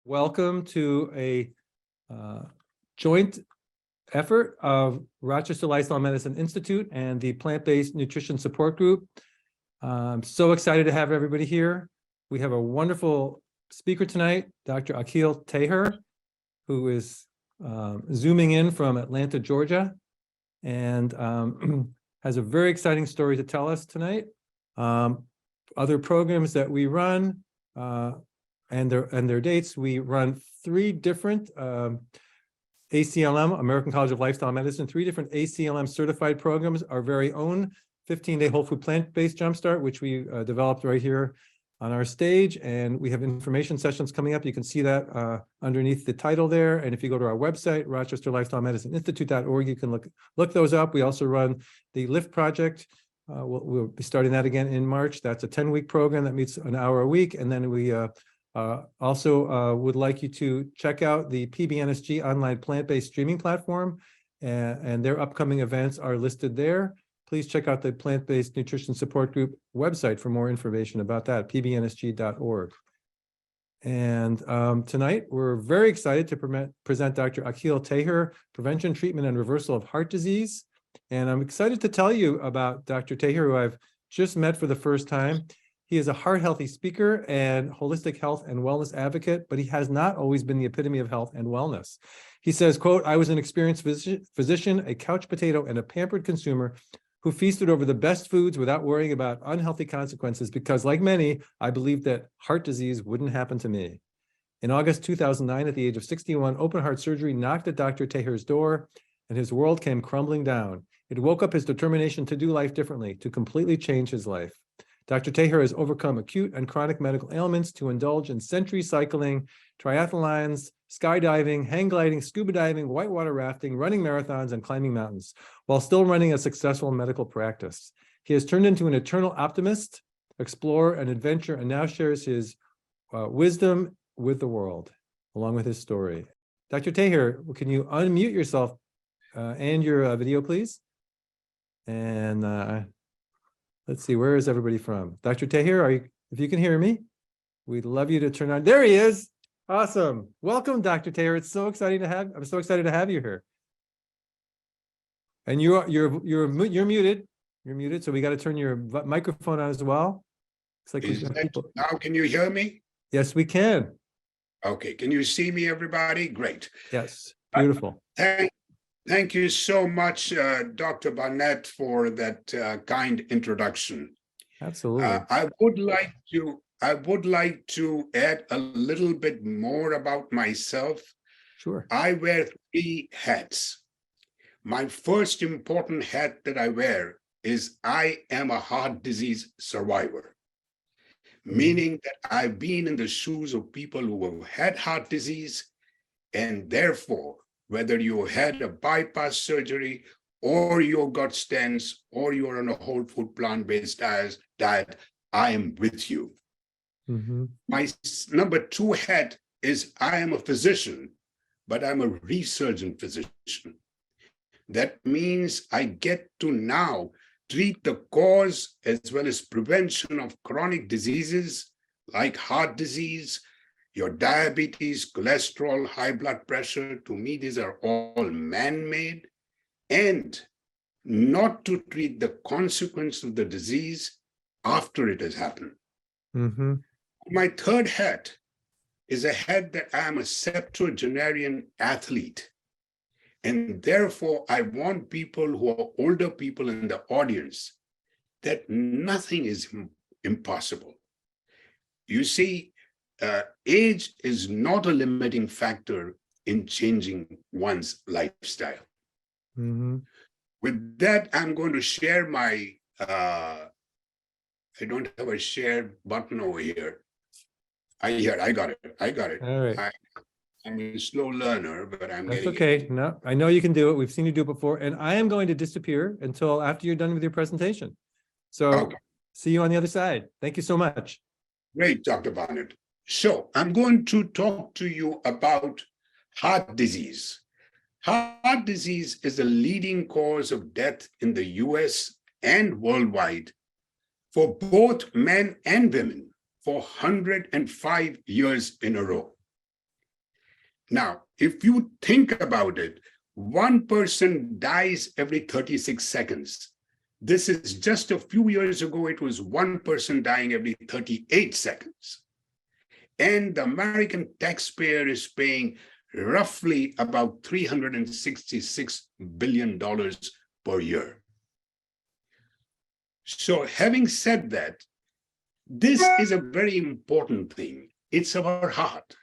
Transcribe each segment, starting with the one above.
Welcome to a joint effort of Rochester Lifestyle Medicine Institute and the Plant-Based Nutrition Support Group. I'm so excited to have everybody here. We have a wonderful speaker tonight, Dr. Akil Taher, who is zooming in from Atlanta, Georgia, and has a very exciting story to tell us tonight. Other programs that we run, and their dates. We run three different ACLM, American College of Lifestyle Medicine, three different ACLM certified programs, our very own 15-day whole food plant-based jumpstart, which we developed right here on our stage. And we have information sessions coming up. You can see that underneath the title there. And if you go to our website, Rochester Lifestyle Medicine Institute.org, you can look those up. We also run the LIFT project. We'll be starting that again in March. That's a 10-week program that meets an hour a week. And then we also would like you to check out the PBNSG online plant-based streaming platform, and their upcoming events are listed there. Please check out the Plant-Based Nutrition Support Group website for more information about that, pbnsg.org. And tonight, we're very excited to present Dr. Akil Taher, Prevention, Treatment, and Reversal of Heart Disease. And I'm excited to tell you about Dr. Taher, who I've just met for the first time. He is a heart-healthy speaker and holistic health and wellness advocate, but he has not always been the epitome of health and wellness. He says, quote, "I was an experienced physician, a couch potato, and a pampered consumer who feasted over the best foods without worrying about unhealthy consequences because, like many, I believed that heart disease wouldn't happen to me." In August 2009, at the age of 61, open heart surgery knocked at Dr. Taher's door, and his world came crumbling down. It woke up his determination to do life differently, to completely change his life. Dr. Taher has overcome acute and chronic medical ailments to indulge in century cycling, triathlons, skydiving, hang gliding, scuba diving, whitewater rafting, running marathons, and climbing mountains, while still running a successful medical practice. He has turned into an eternal optimist, explorer, and adventurer, and now shares his wisdom with the world, along with his story. Dr. Taher, can you unmute yourself and your video, please? And let's see, where is everybody from? Dr. Taher, if you can hear me, we'd love you to turn on. There he is. Awesome. Welcome, Dr. Taher. I'm so excited to have you here. And you're muted. You're muted, so we got to turn your microphone on as well. Looks like now can you hear me? Yes, we can. Okay. Can you see me, everybody? Great. Yes. Beautiful. Thank you so much, Dr. Barnett, for that kind introduction. Absolutely. I would like to add a little bit more about myself. Sure. I wear three hats. My first important hat that I wear is I am a heart disease survivor, meaning that I've been in the shoes of people who have had heart disease, and therefore, whether you had a bypass surgery or you got stents or you're on a whole food plant-based diet, I am with you. Mm-hmm. My number two hat is I am a physician, but I'm a resurgent physician. That means I get to now treat the cause as well as prevention of chronic diseases like heart disease, your diabetes, cholesterol, high blood pressure. To me, these are all man-made, and not to treat the consequence of the disease after it has happened. Mm-hmm. My third hat is a hat that I am a septuagenarian athlete. And therefore, I want people who are older people in the audience that nothing is impossible. You see, age is not a limiting factor in changing one's lifestyle. Mm-hmm. With that, I'm going to share my, I don't have a share button over here. I got it. All right. I'm a slow learner, but That's okay. No, I know you can do it. We've seen you do it before. And I am going to disappear until after you're done with your presentation. So okay. See you on the other side. Thank you so much. Great, Dr. Barnett. So I'm going to talk to you about heart disease. Heart disease is the leading cause of death in the US and worldwide for both men and women for 105 years in a row. Now, if you think about it, one person dies every 36 seconds. This is just a few years ago, it was one person dying every 38 seconds. And the American taxpayer is paying roughly about $366 billion per year. So having said that, this is a very important thing. It's our heart.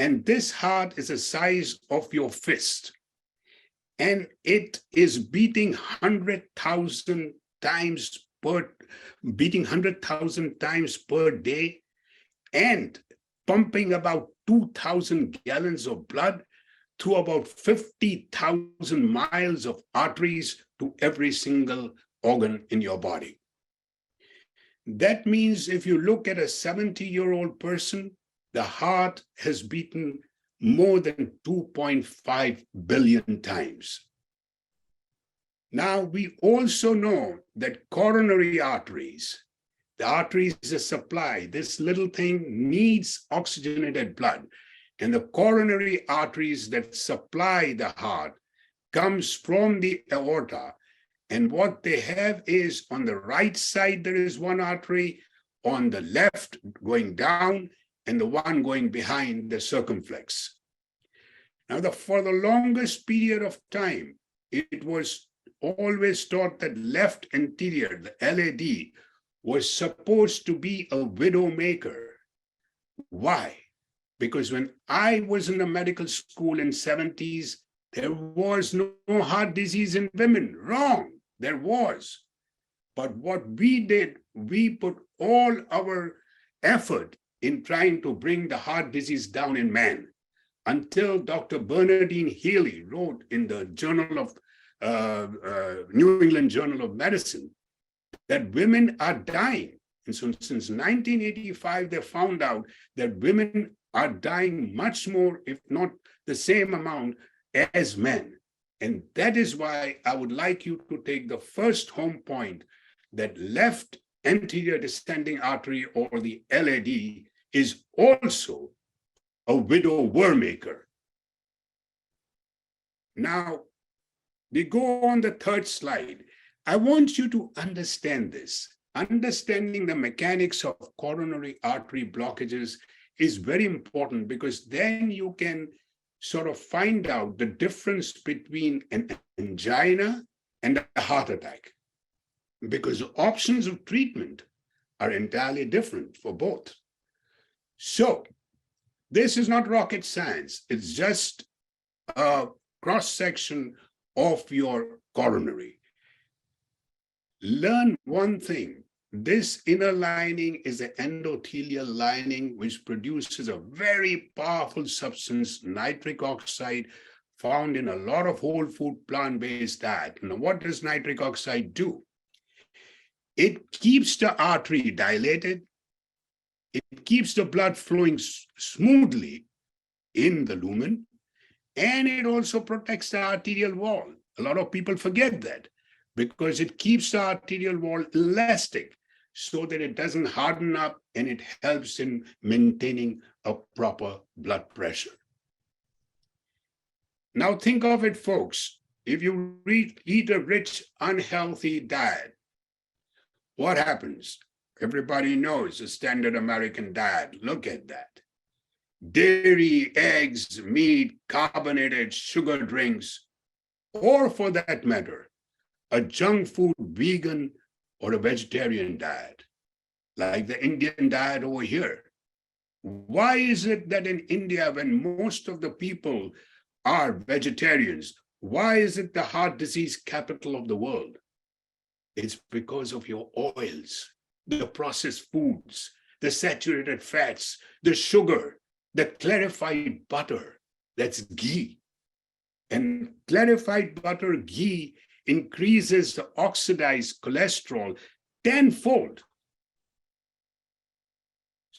And this heart is the size of your fist. And it is beating 100,000 times per day and pumping about 2,000 gallons of blood through about 50,000 miles of arteries to every single organ in your body. That means if you look at a 70-year-old person, the heart has beaten more than 2.5 billion times. Now, we also know that coronary arteries, the arteries that supply, this little thing needs oxygenated blood. And the coronary arteries that supply the heart comes from the aorta. And what they have is on the right side, there is one artery, on the left going down, and the one going behind the circumflex. Now, for the longest period of time, it was always thought that left anterior, the LAD, was supposed to be a widow maker. Why? Because when I was in the medical school in 70s, there was no heart disease in women. Wrong, there was. But what we did, we put all our effort in trying to bring the heart disease down in men, until Dr. Bernardine Healy wrote in the Journal of New England Journal of Medicine that women are dying. And so since 1985, they found out that women are dying much more, if not the same amount, as men. And that is why I would like you to take the first home point, that left anterior descending artery, or the LAD, is also a widower maker. Now, we go on the third slide. I want you to understand this. Understanding the mechanics of coronary artery blockages is very important, because then you can sort of find out the difference between an angina and a heart attack, because the options of treatment are entirely different for both. So this is not rocket science. It's just a cross-section of your coronary. Learn one thing. This inner lining is the endothelial lining, which produces a very powerful substance, nitric oxide, found in a lot of whole food plant-based diet. Now, what does nitric oxide do? It keeps the artery dilated. It keeps the blood flowing smoothly in the lumen, and it also protects the arterial wall. A lot of people forget that, because it keeps the arterial wall elastic so that it doesn't harden up, and it helps in maintaining a proper blood pressure. Now think of it, folks. If you eat a rich, unhealthy diet, what happens? Everybody knows the standard American diet. Look at that. Dairy, eggs, meat, carbonated sugar drinks, or for that matter, a junk food, vegan, or a vegetarian diet, like the Indian diet over here. Why is it that in India, when most of the people are vegetarians, why is it the heart disease capital of the world? It's because of your oils, the processed foods, the saturated fats, the sugar, the clarified butter, that's ghee. And clarified butter, ghee, increases the oxidized cholesterol tenfold.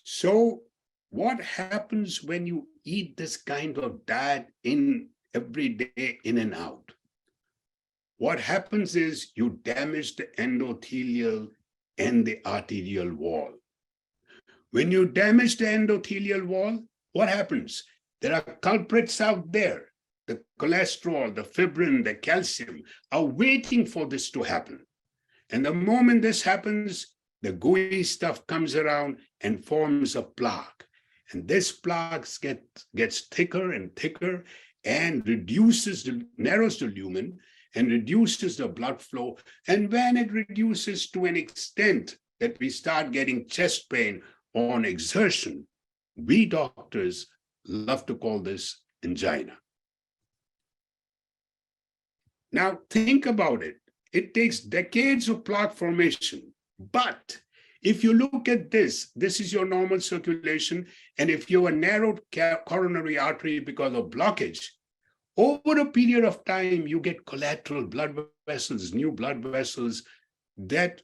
So what happens when you eat this kind of diet in every day, in and out? What happens is you damage the endothelial and the arterial wall. When you damage the endothelial wall, what happens? There are culprits out there. The cholesterol, the fibrin, the calcium are waiting for this to happen. And the moment this happens, the gooey stuff comes around and forms a plaque. And this plaque gets thicker and thicker and narrows the lumen and reduces the blood flow. And when it reduces to an extent that we start getting chest pain on exertion, we doctors love to call this angina. Now think about it. It takes decades of plaque formation, but if you look at this is your normal circulation, and if you have a narrowed coronary artery because of blockage, over a period of time, you get collateral blood vessels, new blood vessels that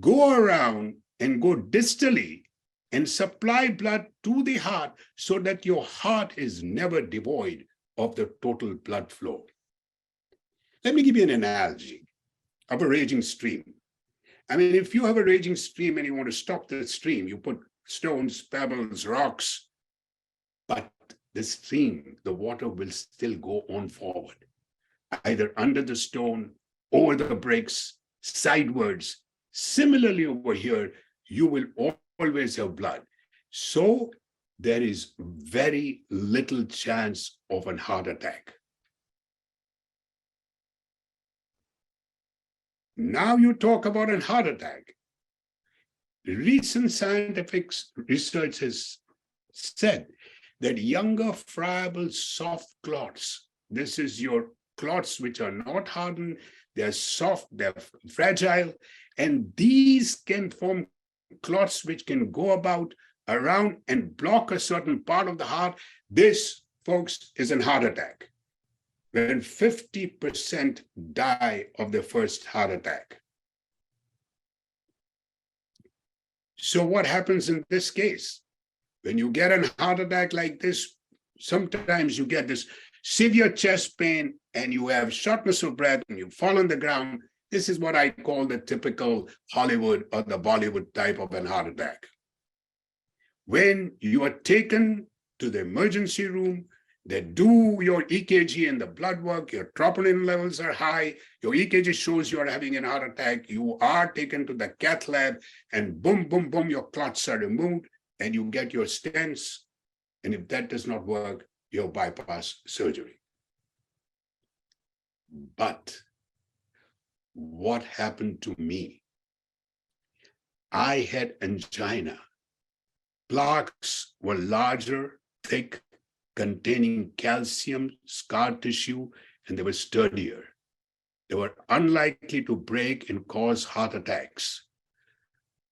go around and go distally and supply blood to the heart so that your heart is never devoid of the total blood flow. Let me give you an analogy of a raging stream. I mean, if you have a raging stream and you want to stop the stream, you put stones, pebbles, rocks, but the stream, the water will still go on forward, either under the stone, over the bricks, sidewards. Similarly over here, you will always have blood. So there is very little chance of a heart attack. Now you talk about a heart attack. Recent scientific research has said that younger, friable, soft clots, this is your clots which are not hardened, they're soft, they're fragile, and these can form clots which can go about around and block a certain part of the heart. This, folks, is a heart attack. When 50% die of their first heart attack. So what happens in this case? When you get a heart attack like this, sometimes you get this severe chest pain and you have shortness of breath and you fall on the ground. This is what I call the typical Hollywood or the Bollywood type of a heart attack. When you are taken to the emergency room, they do your EKG and the blood work, your troponin levels are high, your EKG shows you are having a heart attack, you are taken to the cath lab and boom, boom, boom, your clots are removed and you get your stents. And if that does not work, you bypass surgery. But what happened to me? I had angina. Plaques were larger, thick, containing calcium, scar tissue, and they were sturdier. They were unlikely to break and cause heart attacks.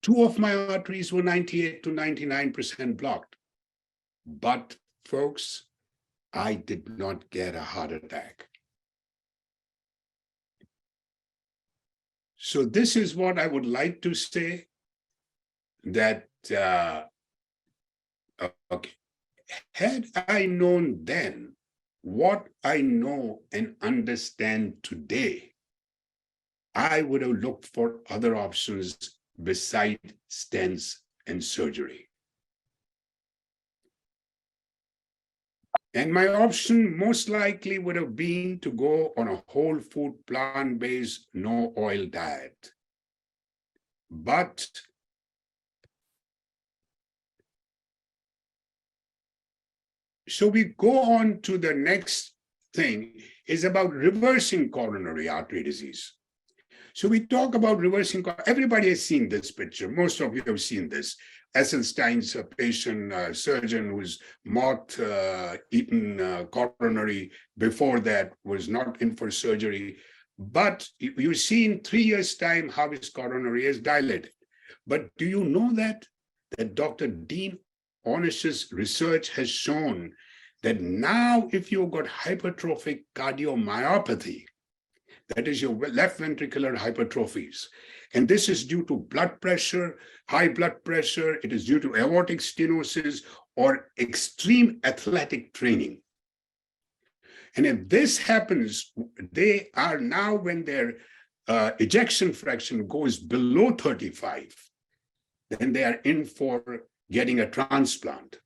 Two of my arteries were 98 to 99% blocked. But folks, I did not get a heart attack. So this is what I would like to say, that, okay. Had I known then what I know and understand today, I would have looked for other options beside stents and surgery. And my option most likely would have been to go on a whole food, plant-based, no oil diet. But so we go on to the next thing, is about reversing coronary artery disease. So we talk about reversing, everybody has seen this picture. Most of you have seen this. Esselstein's a patient, surgeon who's moth-eaten coronary before that, was not in for surgery. But you see in 3 years' time how his coronary is dilated. But do you know that Dr. Dean Ornish's research has shown that now if you've got hypertrophic cardiomyopathy, that is your left ventricular hypertrophies, and this is due to blood pressure, high blood pressure, it is due to aortic stenosis or extreme athletic training. And if this happens, they are now, when their ejection fraction goes below 35, then they are in for getting a transplant.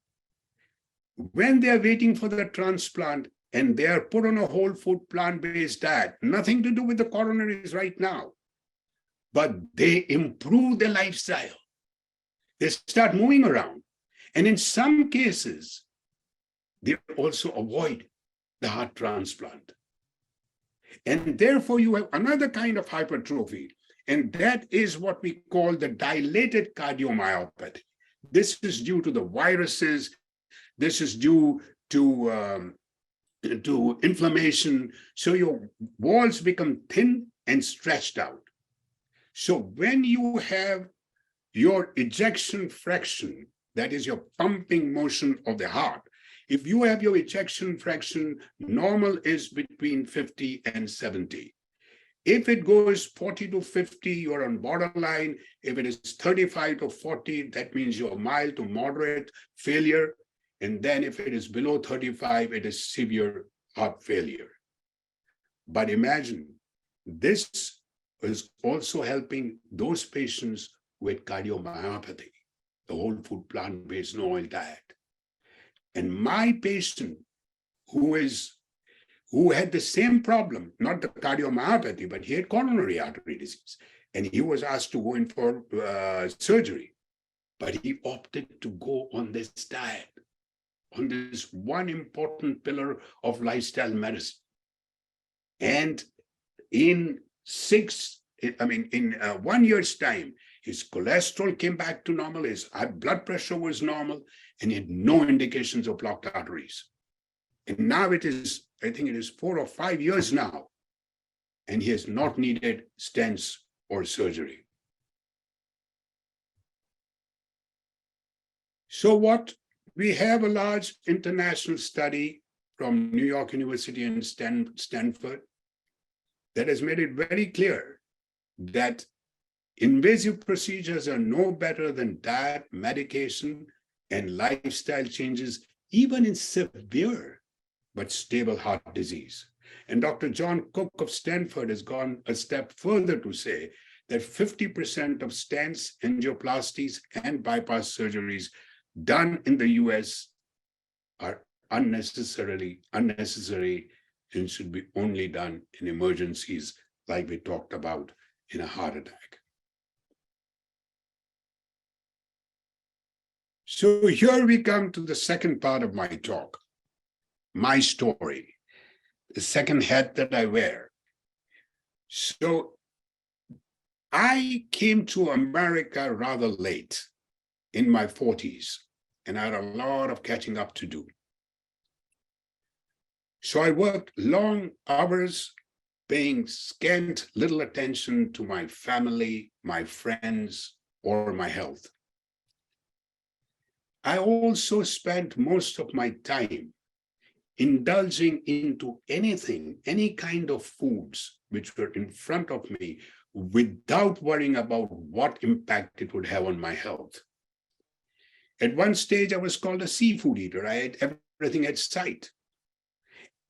when they're waiting for the transplant and they are put on a whole food plant-based diet, nothing to do with the coronaries right now, but they improve their lifestyle. They start moving around. And in some cases, they also avoid the heart transplant. And therefore, you have another kind of hypertrophy, and that is what we call the dilated cardiomyopathy. This is due to the viruses. This is due to inflammation. So your walls become thin and stretched out. So when you have your ejection fraction, that is your pumping motion of the heart, if you have your ejection fraction, normal is between 50 and 70. If it goes 40 to 50, you're on borderline. If it is 35 to 40, that means you're mild to moderate failure. And then if it is below 35, it is severe heart failure. But imagine, this is also helping those patients with cardiomyopathy, the whole food plant-based no oil diet. And my patient who had the same problem, not the cardiomyopathy, but he had coronary artery disease, and he was asked to go in for surgery, but he opted to go on this diet, on this one important pillar of lifestyle medicine. And in 1 year's time, his cholesterol came back to normal, his blood pressure was normal, and he had no indications of blocked arteries. And now it is, I think it is 4 or 5 years now, and he has not needed stents or surgery. So what? We have a large international study from New York University and Stanford that has made it very clear that invasive procedures are no better than diet, medication, and lifestyle changes, even in severe but stable heart disease. And Dr. John Cook of Stanford has gone a step further to say that 50% of stents, angioplasties, and bypass surgeries done in the US are unnecessary and should be only done in emergencies like we talked about in a heart attack. So here we come to the second part of my talk, my story, the second hat that I wear. So I came to America rather late, in my 40s, and I had a lot of catching up to do. So I worked long hours, paying scant little attention to my family, my friends, or my health. I also spent most of my time indulging into anything, any kind of foods which were in front of me without worrying about what impact it would have on my health. At one stage, I was called a seafood eater. I ate everything at sight.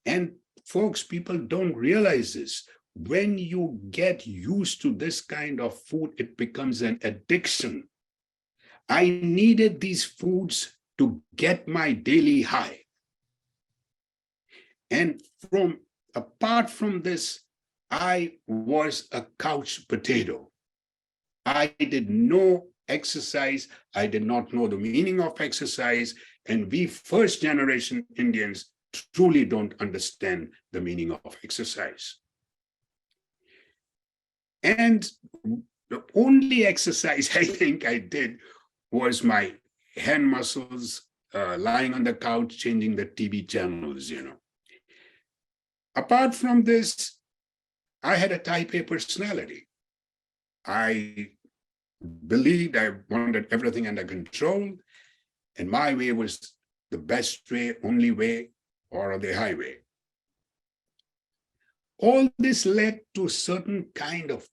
And folks, people don't realize this. When you get used to this kind of food, it becomes an addiction. I needed these foods to get my daily high. And apart from this, I was a couch potato. I did no exercise. I did not know the meaning of exercise. And we first generation Indians truly don't understand the meaning of exercise. And the only exercise I think I did was my hand muscles, lying on the couch, changing the TV channels, Apart from this, I had a type A personality. I believed I wanted everything under control, and my way was the best way, only way, or the highway. All this led to a certain kind of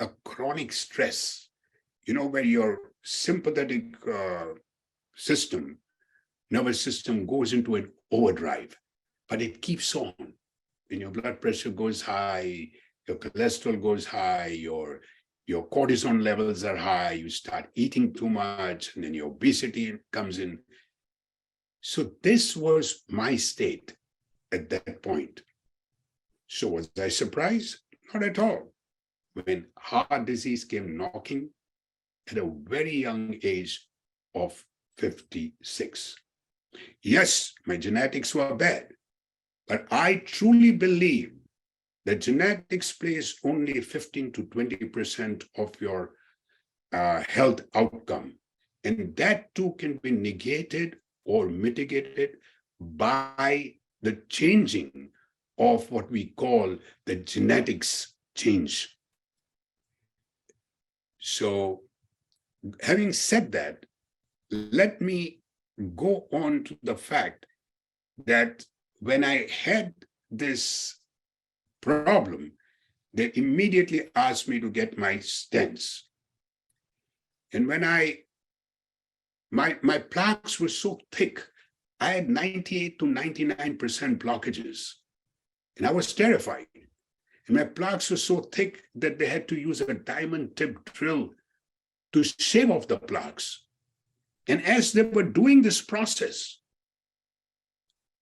a chronic stress, where your sympathetic nervous system goes into an overdrive, but it keeps on. When your blood pressure goes high, your cholesterol goes high, your cortisol levels are high, you start eating too much, and then your obesity comes in. So this was my state at that point. So was I surprised? Not at all. When heart disease came knocking at a very young age of 56. Yes, my genetics were bad, but I truly believe that genetics plays only 15 to 20% of your health outcome. And that too can be negated or mitigated by the changing of what we call the genetics change. So having said that, let me go on to the fact that when I had this problem, they immediately asked me to get my stents. And when my plaques were so thick, I had 98 to 99% blockages. And I was terrified. And my plaques were so thick that they had to use a diamond tip drill to shave off the plaques. And as they were doing this process,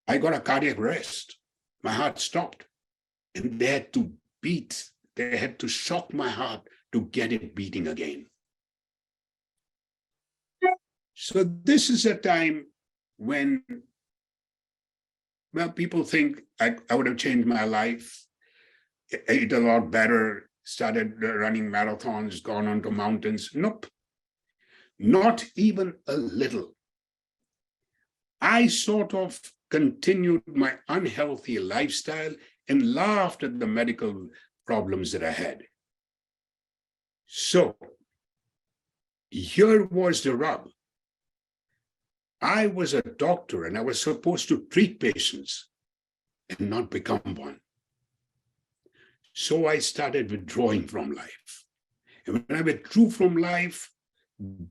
I got a cardiac arrest. My heart stopped. And they had to beat, they had to shock my heart to get it beating again. So this is a time when, well, people think I would have changed my life, ate a lot better, started running marathons, gone onto mountains. Nope, not even a little. I sort of continued my unhealthy lifestyle and laughed at the medical problems that I had. So here was the rub. I was a doctor and I was supposed to treat patients and not become one. So I started withdrawing from life. And when I withdrew from life,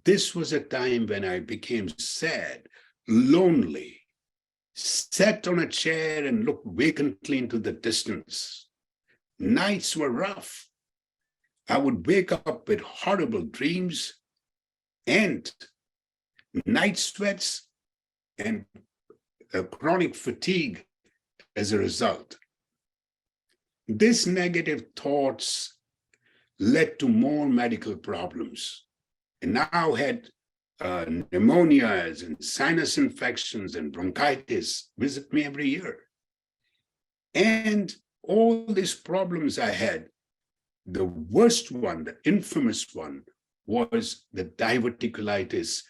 this was a time when I became sad, lonely, sat on a chair and looked vacantly into the distance. Nights were rough. I would wake up with horrible dreams and night sweats and chronic fatigue as a result. These negative thoughts led to more medical problems. And now had pneumonias and sinus infections and bronchitis visit me every year. And all these problems I had, the worst one, the infamous one, was the diverticulitis,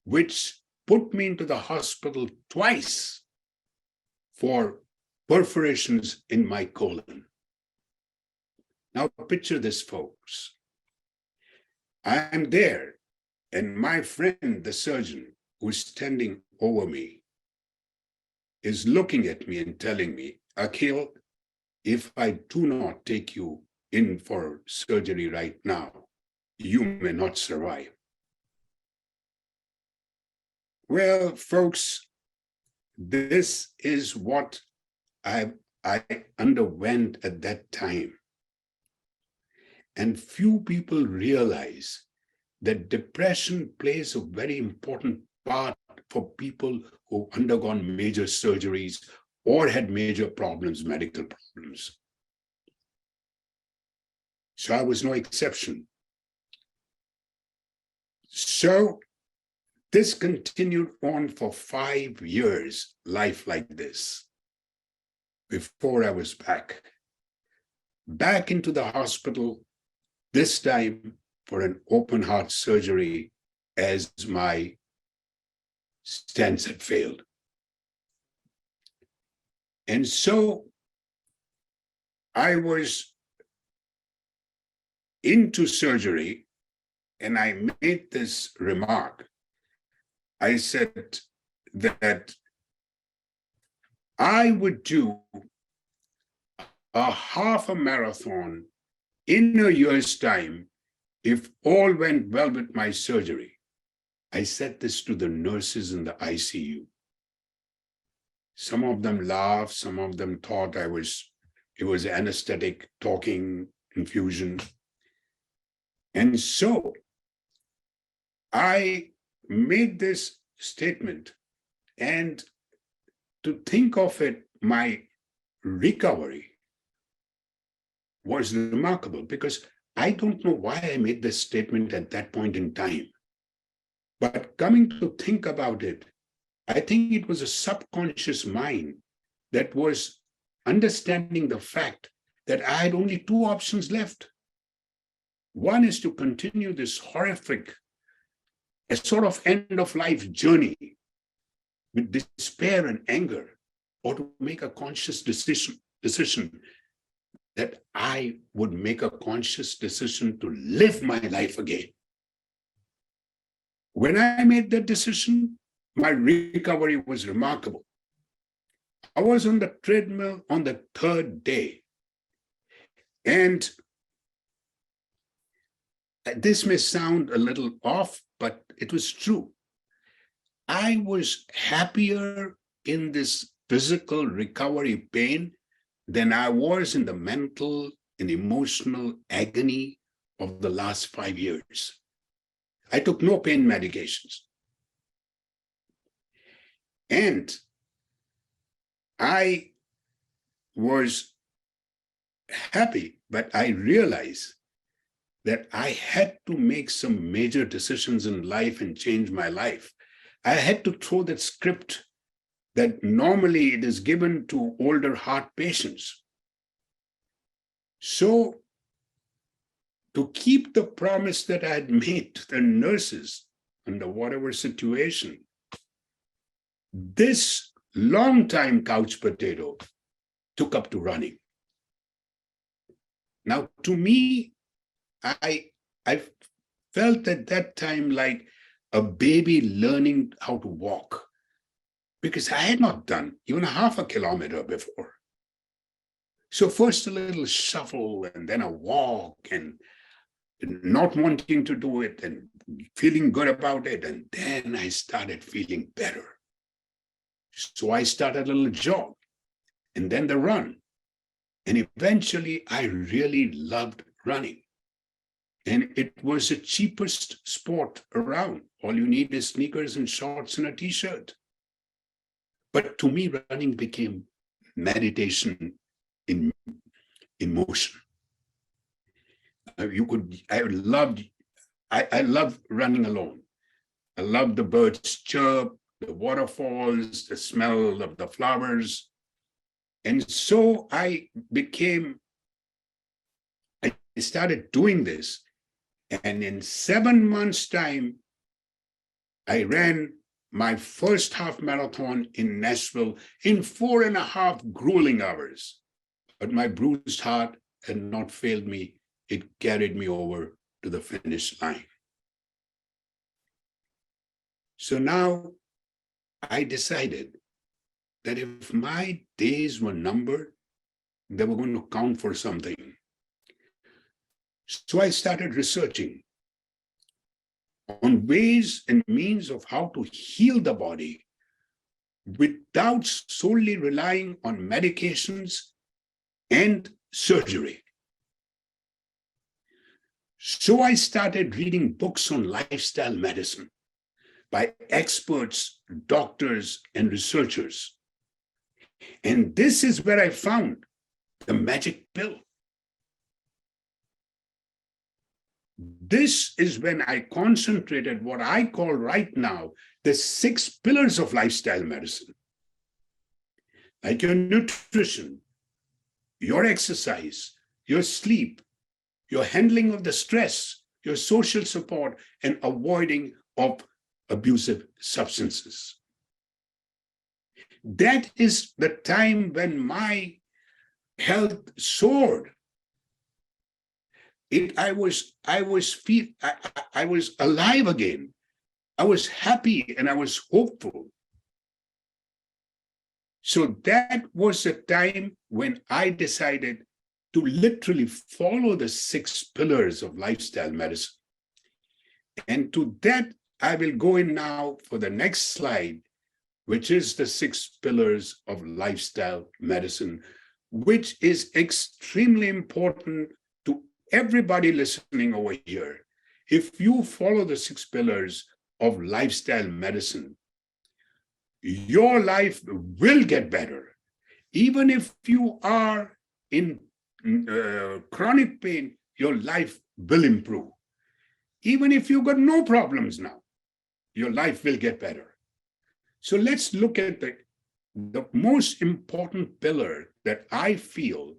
which put me into the hospital twice for perforations in my colon. Now picture this, folks. I am there, and my friend, the surgeon, who's standing over me, is looking at me and telling me, Akil, if I do not take you in for surgery right now, you may not survive. Well, folks, this is what I underwent at that time. And few people realize that depression plays a very important part for people who've undergone major surgeries or had major problems, medical problems. So I was no exception. So this continued on for 5 years, life like this, before I was back into the hospital, this time for an open heart surgery as my stents had failed. And so I was into surgery and I made this remark. I said that I would do a half a marathon in a year's time if all went well with my surgery. I said this to the nurses in the ICU. Some of them laughed, some of them thought it was anesthetic, talking, infusion. And so I made this statement And to think of it, my recovery was remarkable because I don't know why I made this statement at that point in time. But coming to think about it, I think it was a subconscious mind that was understanding the fact that I had only two options left. One is to continue this horrific, a sort of end of life journey with despair and anger, or to make a conscious decision that I would make a conscious decision to live my life again. When I made that decision, my recovery was remarkable. I was on the treadmill on the third day. And this may sound a little off, but it was true. I was happier in this physical recovery pain than I was in the mental and emotional agony of the last 5 years. I took no pain medications. And I was happy, but I realized that I had to make some major decisions in life and change my life. I had to throw that script that normally it is given to older heart patients. So, to keep the promise that I had made to the nurses under whatever situation, this long-time couch potato took up to running. Now, to me, I felt at that time like a baby learning how to walk, because I had not done even half a kilometer before. So first a little shuffle and then a walk, and not wanting to do it and feeling good about it. And then I started feeling better. So I started a little jog and then the run. And eventually I really loved running. And it was the cheapest sport around. All you need is sneakers and shorts and a t-shirt. But to me, running became meditation in motion. I loved running alone. I loved the birds chirp, the waterfalls, the smell of the flowers. And so I started doing this. And in 7 months' time, I ran my first half marathon in Nashville in 4.5 grueling hours. But my bruised heart had not failed me. It carried me over to the finish line. So now I decided that if my days were numbered, they were going to count for something. So I started researching on ways and means of how to heal the body without solely relying on medications and surgery. So I started reading books on lifestyle medicine by experts, doctors, and researchers. And this is where I found the magic pill. This is when I concentrated what I call right now the 6 pillars of lifestyle medicine. Like your nutrition, your exercise, your sleep, your handling of the stress, your social support, and avoiding of abusive substances. That is the time when my health soared. I was alive again. I was happy and I was hopeful. So that was the time when I decided to literally follow the 6 pillars of lifestyle medicine. And to that, I will go in now for the next slide, which is the 6 pillars of lifestyle medicine, which is extremely important to everybody listening over here. If you follow the 6 pillars of lifestyle medicine, your life will get better. Even if you are in chronic pain, your life will improve. Even if you've got no problems now, your life will get better. So let's look at the most important pillar that I feel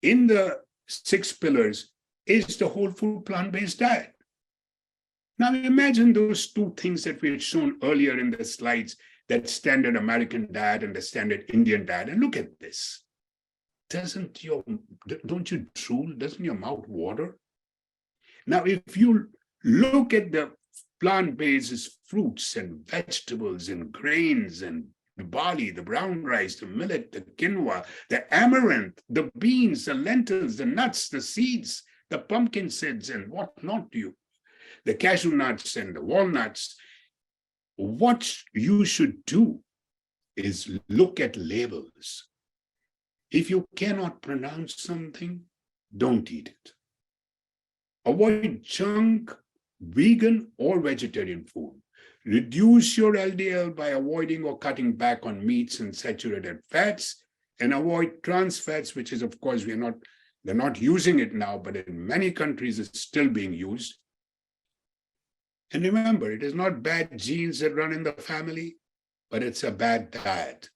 in the 6 pillars is the whole food plant-based diet. Now imagine those 2 things that we had shown earlier in the slides, that standard American diet and the standard Indian diet, and look at this. Don't you drool? Doesn't your mouth water? Now, if you look at the plant-based fruits and vegetables and grains and the barley, the brown rice, the millet, the quinoa, the amaranth, the beans, the lentils, the nuts, the seeds, the pumpkin seeds, and whatnot, the cashew nuts and the walnuts, what you should do is look at labels. If you cannot pronounce something, don't eat it. Avoid junk, vegan or vegetarian food. Reduce your LDL by avoiding or cutting back on meats and saturated fats, and avoid trans fats, which is, of course, they're not using it now, but in many countries it's still being used. And remember, it is not bad genes that run in the family, but it's a bad diet.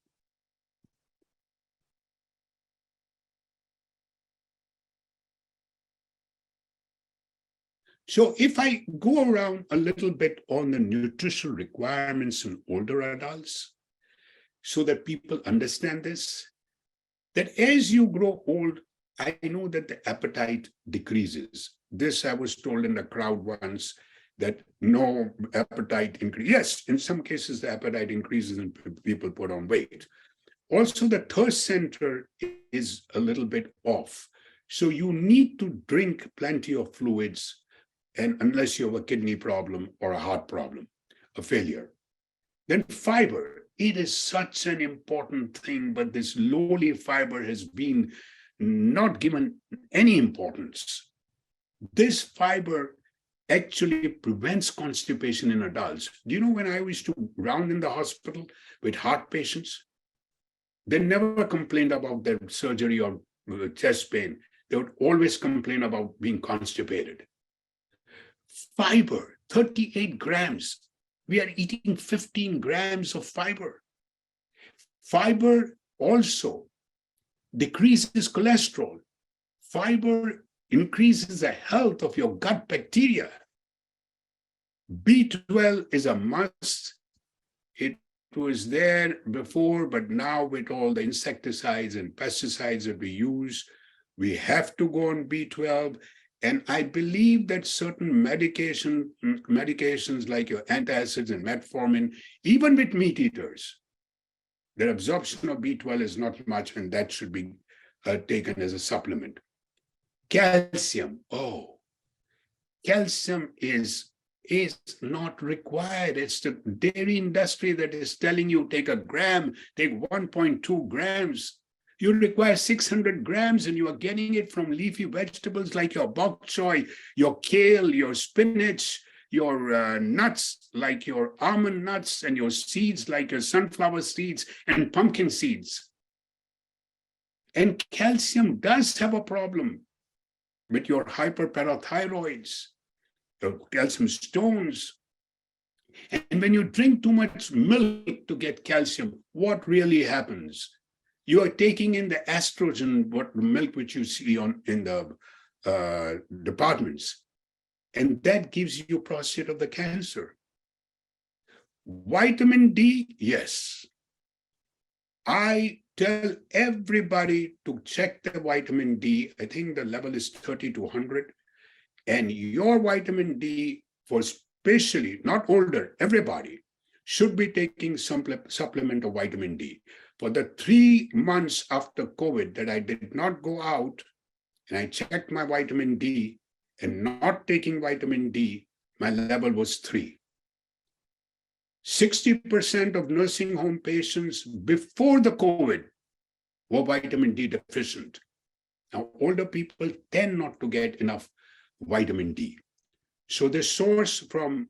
So if I go around a little bit on the nutritional requirements in older adults, so that people understand this, that as you grow old, I know that the appetite decreases. This I was told in the crowd once, that no appetite increase. Yes, in some cases, the appetite increases and people put on weight. Also, the thirst center is a little bit off. So you need to drink plenty of fluids, and unless you have a kidney problem or a heart problem, a failure. Then fiber, it is such an important thing, but this lowly fiber has been not given any importance. This fiber actually prevents constipation in adults. Do you know when I used to round in the hospital with heart patients, they never complained about their surgery or chest pain. They would always complain about being constipated. Fiber, 38 grams. We are eating 15 grams of fiber. Fiber also decreases cholesterol. Fiber increases the health of your gut bacteria. B12 is a must. It was there before, but now with all the insecticides and pesticides that we use, we have to go on B12. And I believe that certain medications like your antacids and metformin, even with meat eaters, their absorption of B12 is not much, and that should be taken as a supplement. Calcium, calcium is not required. It's the dairy industry that is telling you take a gram, take 1.2 grams. You require 600 grams, and you are getting it from leafy vegetables like your bok choy, your kale, your spinach, your nuts like your almond nuts, and your seeds like your sunflower seeds and pumpkin seeds. And calcium does have a problem with your hyperparathyroids, the calcium stones. And when you drink too much milk to get calcium, what really happens? You are taking in the estrogen, what milk which you see in the departments, and that gives you prostate of the cancer. Vitamin D, yes. I tell everybody to check the vitamin D. I think the level is 30 to 100. And your vitamin D, for especially, not older, everybody, should be taking some supplement of vitamin D. For the 3 months after COVID that I did not go out, and I checked my vitamin D, and not taking vitamin D, my level was 3. 60% of nursing home patients before the COVID were vitamin D deficient. Now, older people tend not to get enough vitamin D. So the source from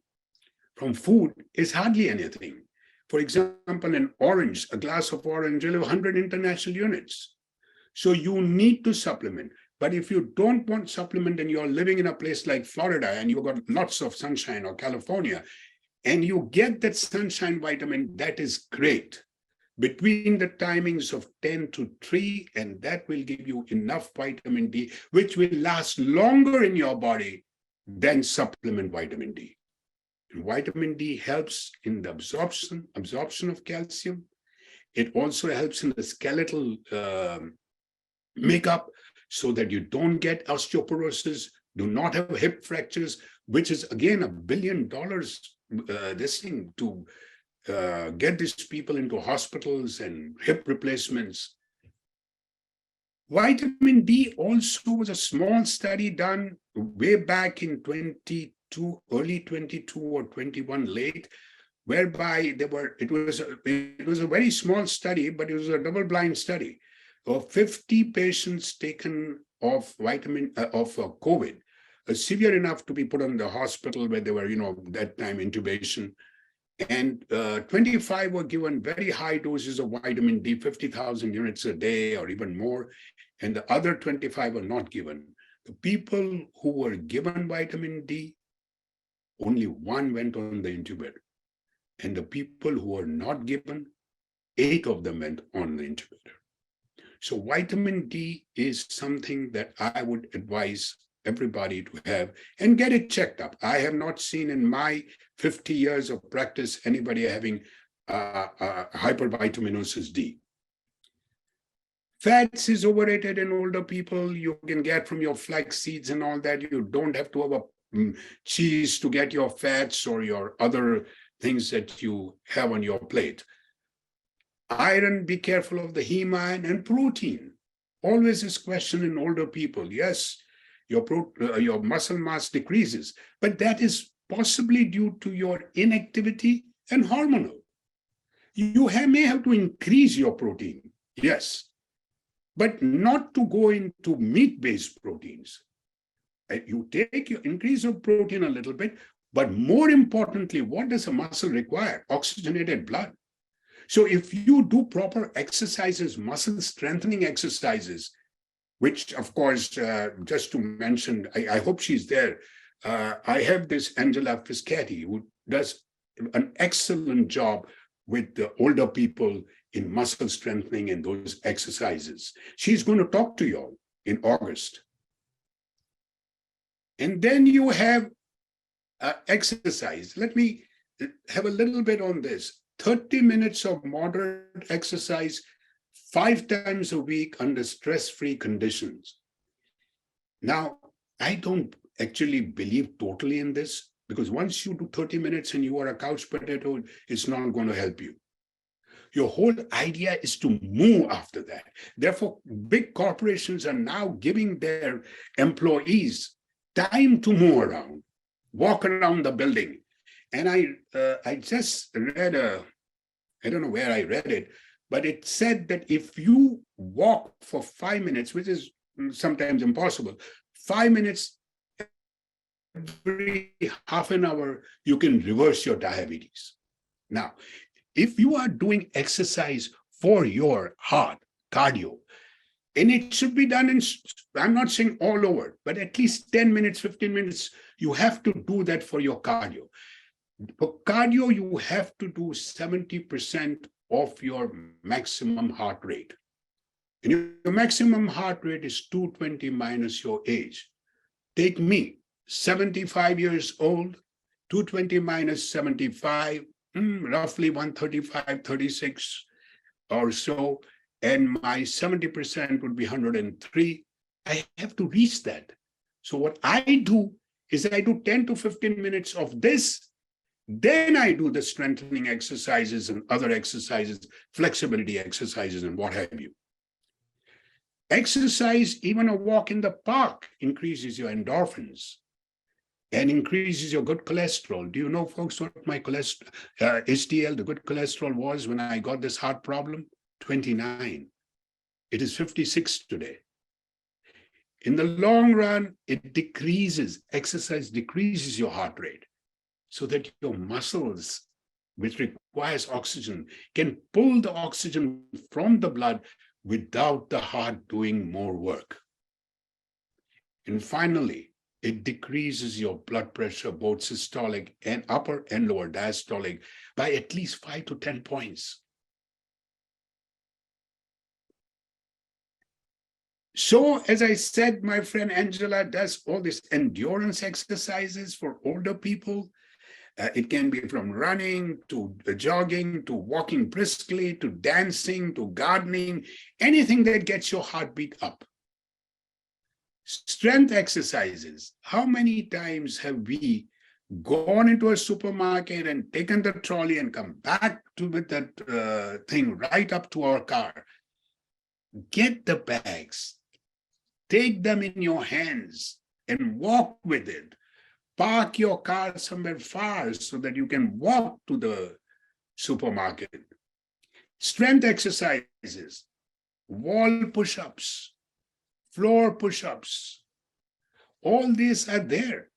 food is hardly anything. For example, an orange, a glass of orange will have 100 international units. So you need to supplement. But if you don't want supplement and you're living in a place like Florida and you've got lots of sunshine, or California, and you get that sunshine vitamin, that is great. Between the timings of 10 to 3, and that will give you enough vitamin D, which will last longer in your body than supplement vitamin D. And vitamin D helps in the absorption of calcium. It also helps in the skeletal makeup so that you don't get osteoporosis, do not have hip fractures, which is again $1 billion this thing to get these people into hospitals and hip replacements. Vitamin D also was a small study done way back in 22, early 22 or 21 late, whereby it was a very small study, but it was a double-blind study of 50 patients taken off COVID, severe enough to be put on the hospital where they were, that time intubation. And 25 were given very high doses of vitamin D, 50,000 units a day or even more. And the other 25 were not given. The people who were given vitamin D, only one went on the incubator. And the people who were not given, 8 of them went on the incubator. So vitamin D is something that I would advise everybody to have and get it checked up. I have not seen in my 50 years of practice anybody having hypervitaminosis D. Fats is overrated in older people. You can get from your flax seeds and all that. You don't have to have a cheese to get your fats or your other things that you have on your plate. Iron, be careful of the heme iron, and protein. Always this question in older people. Yes, your muscle mass decreases, but that is possibly due to your inactivity and hormonal. You may have to increase your protein, yes, but not to go into meat-based proteins. You increase your protein a little bit, but more importantly, what does a muscle require? Oxygenated blood. So if you do proper exercises, muscle strengthening exercises, which of course, just to mention, I hope she's there. I have this Angela Fiscati who does an excellent job with the older people in muscle strengthening and those exercises. She's going to talk to you all in August. And then you have exercise. Let me have a little bit on this. 30 minutes of moderate exercise 5 times a week under stress-free conditions. Now, I don't actually believe totally in this, because once you do 30 minutes and you are a couch potato, it's not going to help you. Your whole idea is to move after that. Therefore, big corporations are now giving their employees time to move around, walk around the building. And I just read I don't know where I read it, but it said that if you walk for 5 minutes, which is sometimes impossible, 5 minutes every half an hour, you can reverse your diabetes. Now, if you are doing exercise for your heart, cardio, and it should be done in, I'm not saying all over, but at least 10 minutes, 15 minutes, you have to do that for your cardio. For cardio, you have to do 70% of your maximum heart rate. And your maximum heart rate is 220 minus your age. Take me, 75 years old, 220 minus 75, roughly 135, 36 or so, and my 70% would be 103. I have to reach that. So what I do is I do 10 to 15 minutes of this. Then I do the strengthening exercises and other exercises, flexibility exercises and what have you. Exercise, even a walk in the park, increases your endorphins and increases your good cholesterol. Do you know, folks, what my cholesterol, HDL, the good cholesterol was when I got this heart problem? 29. It is 56 today. In the long run, it decreases, exercise decreases your heart rate, so that your muscles which requires oxygen, can pull the oxygen from the blood without the heart doing more work. And finally, it decreases your blood pressure, both systolic and upper and lower diastolic, by at least 5 to 10 points. So, as I said, my friend Angela does all these endurance exercises for older people. It can be from running to jogging to walking briskly to dancing to gardening, anything that gets your heartbeat up. Strength exercises. How many times have we gone into a supermarket and taken the trolley and come back with that thing right up to our car? Get the bags, take them in your hands and walk with it. Park your car somewhere far so that you can walk to the supermarket. Strength exercises, wall push-ups, floor push-ups, all these are there.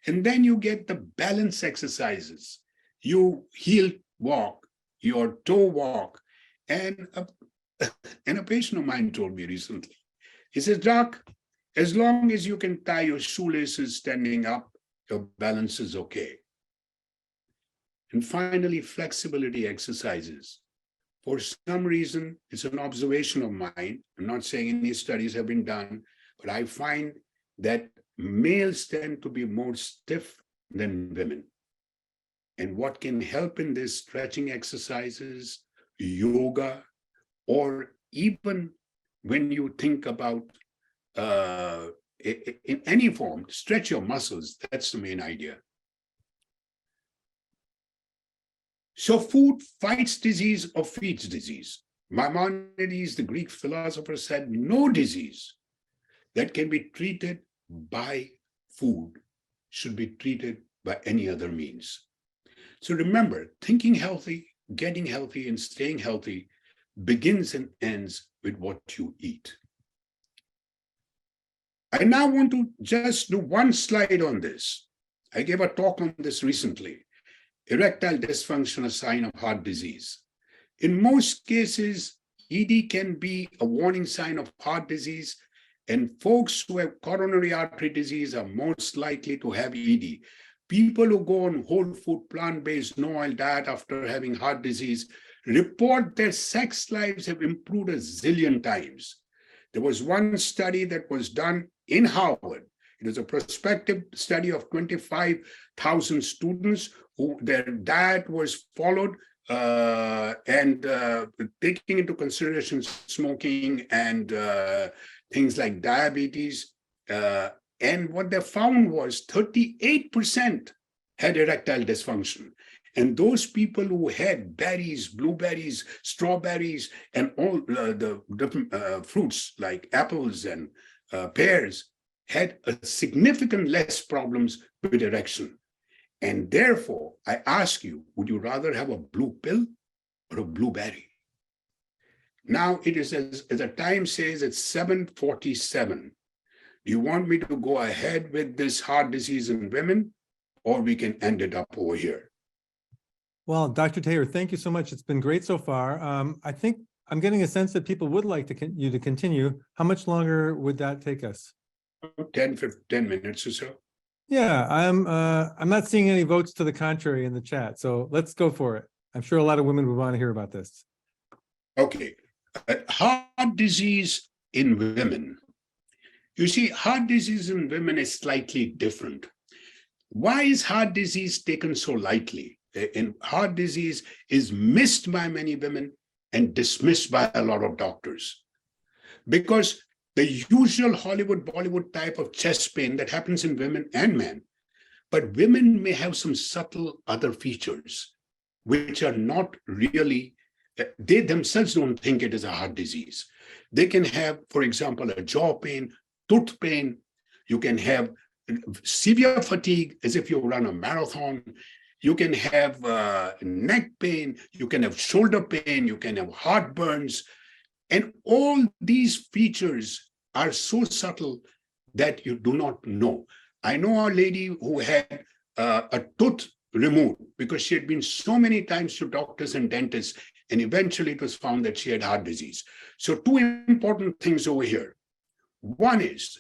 And then you get the balance exercises. You heel walk, your toe walk. And a patient of mine told me recently, he says, Doc, as long as you can tie your shoelaces standing up, your balance is okay. And finally, flexibility exercises. For some reason, it's an observation of mine. I'm not saying any studies have been done, but I find that males tend to be more stiff than women. And what can help in this stretching exercises, yoga, or even when you think about in any form, stretch your muscles. That's the main idea. So food fights disease or feeds disease. Maimonides, the Greek philosopher, said no disease that can be treated by food should be treated by any other means. So remember, thinking healthy, getting healthy, and staying healthy begins and ends with what you eat. I now want to just do one slide on this. I gave a talk on this recently. Erectile dysfunction, a sign of heart disease. In most cases, ED can be a warning sign of heart disease, and folks who have coronary artery disease are most likely to have ED. People who go on whole food, plant-based, no-oil diet after having heart disease report their sex lives have improved a zillion times. There was one study that was done in Harvard. It was a prospective study of 25,000 students who their diet was followed and taking into consideration smoking and things like diabetes. And what they found was 38% had erectile dysfunction. And those people who had berries, blueberries, strawberries, and all the different fruits like apples and pears had a significant less problems with erection. And therefore, I ask you, would you rather have a blue pill or a blueberry? Now it is, as the time says, it's 7:47. Do you want me to go ahead with this heart disease in women, or we can end it up over here? Well, Dr. Taher, thank you so much. It's been great so far. I think I'm getting a sense that people would like you to continue. How much longer would that take us? 10 minutes or so. Yeah, I'm not seeing any votes to the contrary in the chat, so let's go for it. I'm sure a lot of women would want to hear about this. Okay, heart disease in women. You see, heart disease in women is slightly different. Why is heart disease taken so lightly? And heart disease is missed by many women and dismissed by a lot of doctors. Because the usual Hollywood, Bollywood type of chest pain that happens in women and men, but women may have some subtle other features which are not really, they themselves don't think it is a heart disease. They can have, for example, a jaw pain, tooth pain. You can have severe fatigue as if you run a marathon. You can have neck pain. You can have shoulder pain. You can have heartburns. And all these features are so subtle that you do not know. I know a lady who had a tooth removed because she had been so many times to doctors and dentists, and eventually it was found that she had heart disease. So two important things over here. One is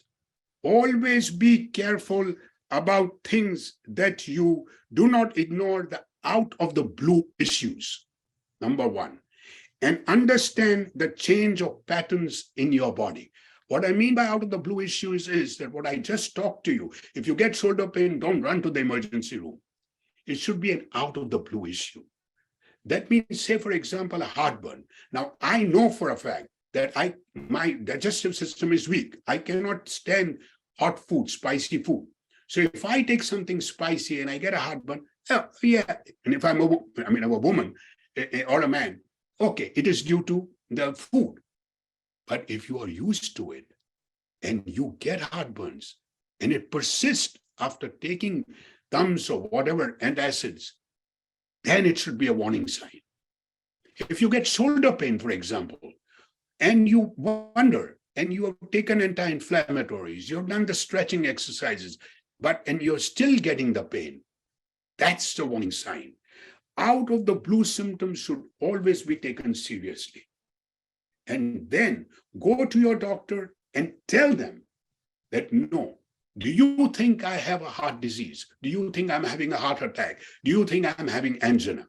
always be careful about things that you do not ignore the out of the blue issues, number one, and understand the change of patterns in your body. What I mean by out of the blue issues is that what I just talked to you, if you get shoulder pain, don't run to the emergency room. It should be an out of the blue issue. That means, say, for example, a heartburn. Now, I know for a fact that my digestive system is weak. I cannot stand hot food, spicy food. So if I take something spicy and I get a heartburn, yeah. And if I'm a woman or a man, okay, it is due to the food. But if you are used to it and you get heartburns and it persists after taking Tums or whatever antacids, then it should be a warning sign. If you get shoulder pain, for example, and you wonder, and you have taken anti-inflammatories, you've done the stretching exercises, and you're still getting the pain, that's the warning sign. Out of the blue symptoms should always be taken seriously. And then go to your doctor and tell them that, no, do you think I have a heart disease? Do you think I'm having a heart attack? Do you think I'm having angina?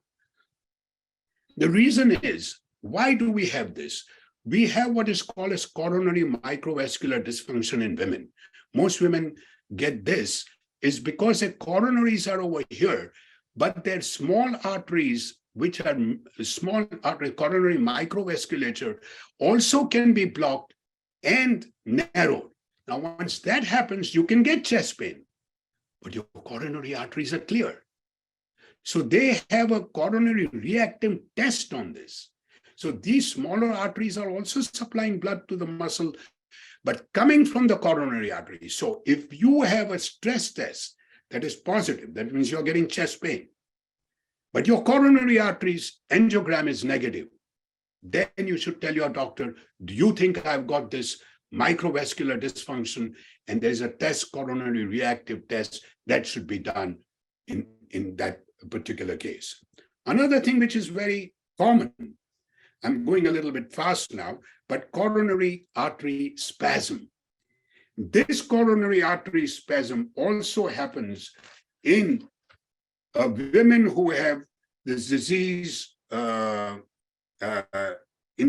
The reason is, why do we have this? We have what is called as coronary microvascular dysfunction in women. Most women get this is because their coronaries are over here, but their small arteries, which are small artery coronary microvasculature, also can be blocked and narrowed. Now, once that happens, you can get chest pain, but your coronary arteries are clear. So they have a coronary reactive test on this. So these smaller arteries are also supplying blood to the muscle, but coming from the coronary artery. So if you have a stress test that is positive, that means you're getting chest pain, but your coronary arteries angiogram is negative, then you should tell your doctor, do you think I've got this microvascular dysfunction? And there's a test, coronary reactive test, that should be done in that particular case. Another thing which is very common, I'm going a little bit fast now, but coronary artery spasm. This coronary artery spasm also happens in women who have this disease, in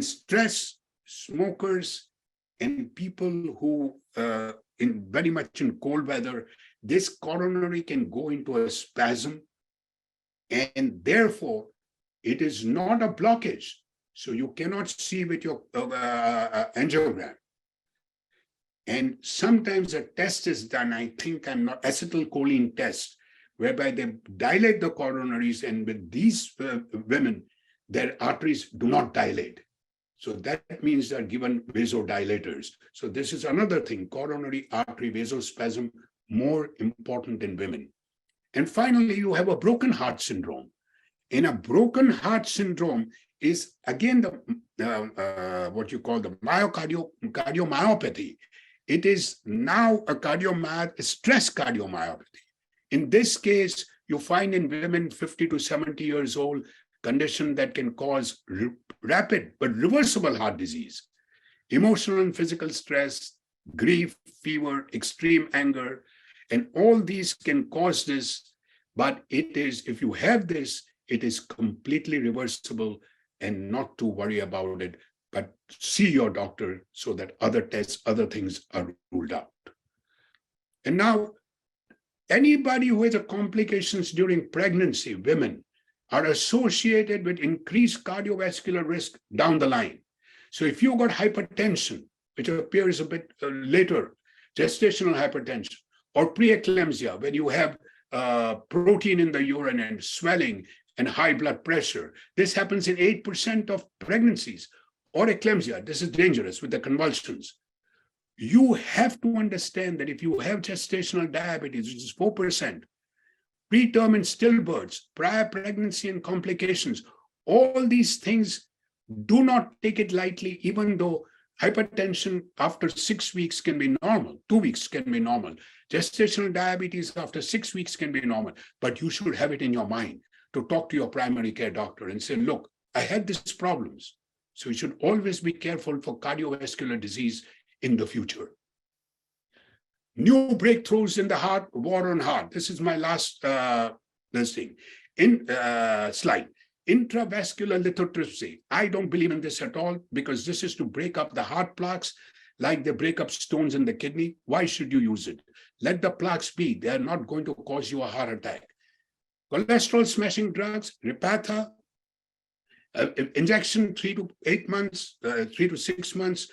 stress, smokers, and people who in very much in cold weather. This coronary can go into a spasm, and therefore it is not a blockage. So you cannot see with your angiogram. And sometimes a test is done, I think acetylcholine test, whereby they dilate the coronaries, and with these women, their arteries do not dilate. So that means they're given vasodilators. So this is another thing, coronary artery vasospasm, more important in women. And finally, you have a broken heart syndrome. In a broken heart syndrome is again the what you call the cardiomyopathy. It is now a stress cardiomyopathy. In this case, you find in women 50 to 70 years old, condition that can cause rapid but reversible heart disease, emotional and physical stress, grief, fever, extreme anger, and all these can cause this. But it is, if you have this, it is completely reversible, and not to worry about it, but see your doctor so that other tests, other things are ruled out. And now, anybody who has complications during pregnancy, women, are associated with increased cardiovascular risk down the line. So if you've got hypertension, which appears a bit later, gestational hypertension, or preeclampsia, when you have protein in the urine and swelling and high blood pressure, this happens in 8% of pregnancies, or eclampsia, this is dangerous with the convulsions. You have to understand that if you have gestational diabetes, which is 4%, preterm and stillbirths, prior pregnancy and complications, all these things, do not take it lightly, even though Hypertension after 6 weeks can be normal. 2 weeks can be normal. Gestational diabetes after 6 weeks can be normal. But you should have it in your mind to talk to your primary care doctor and say, look, I had these problems. So you should always be careful for cardiovascular disease in the future. New breakthroughs in the heart, war on heart. This is my last listing. Slide. Intravascular lithotripsy. I don't believe in this at all because this is to break up the heart plaques like they break up stones in the kidney. Why should you use it? Let the plaques be. They are not going to cause you a heart attack. Cholesterol smashing drugs, Repatha, injection 3 to 8 months, 3 to 6 months.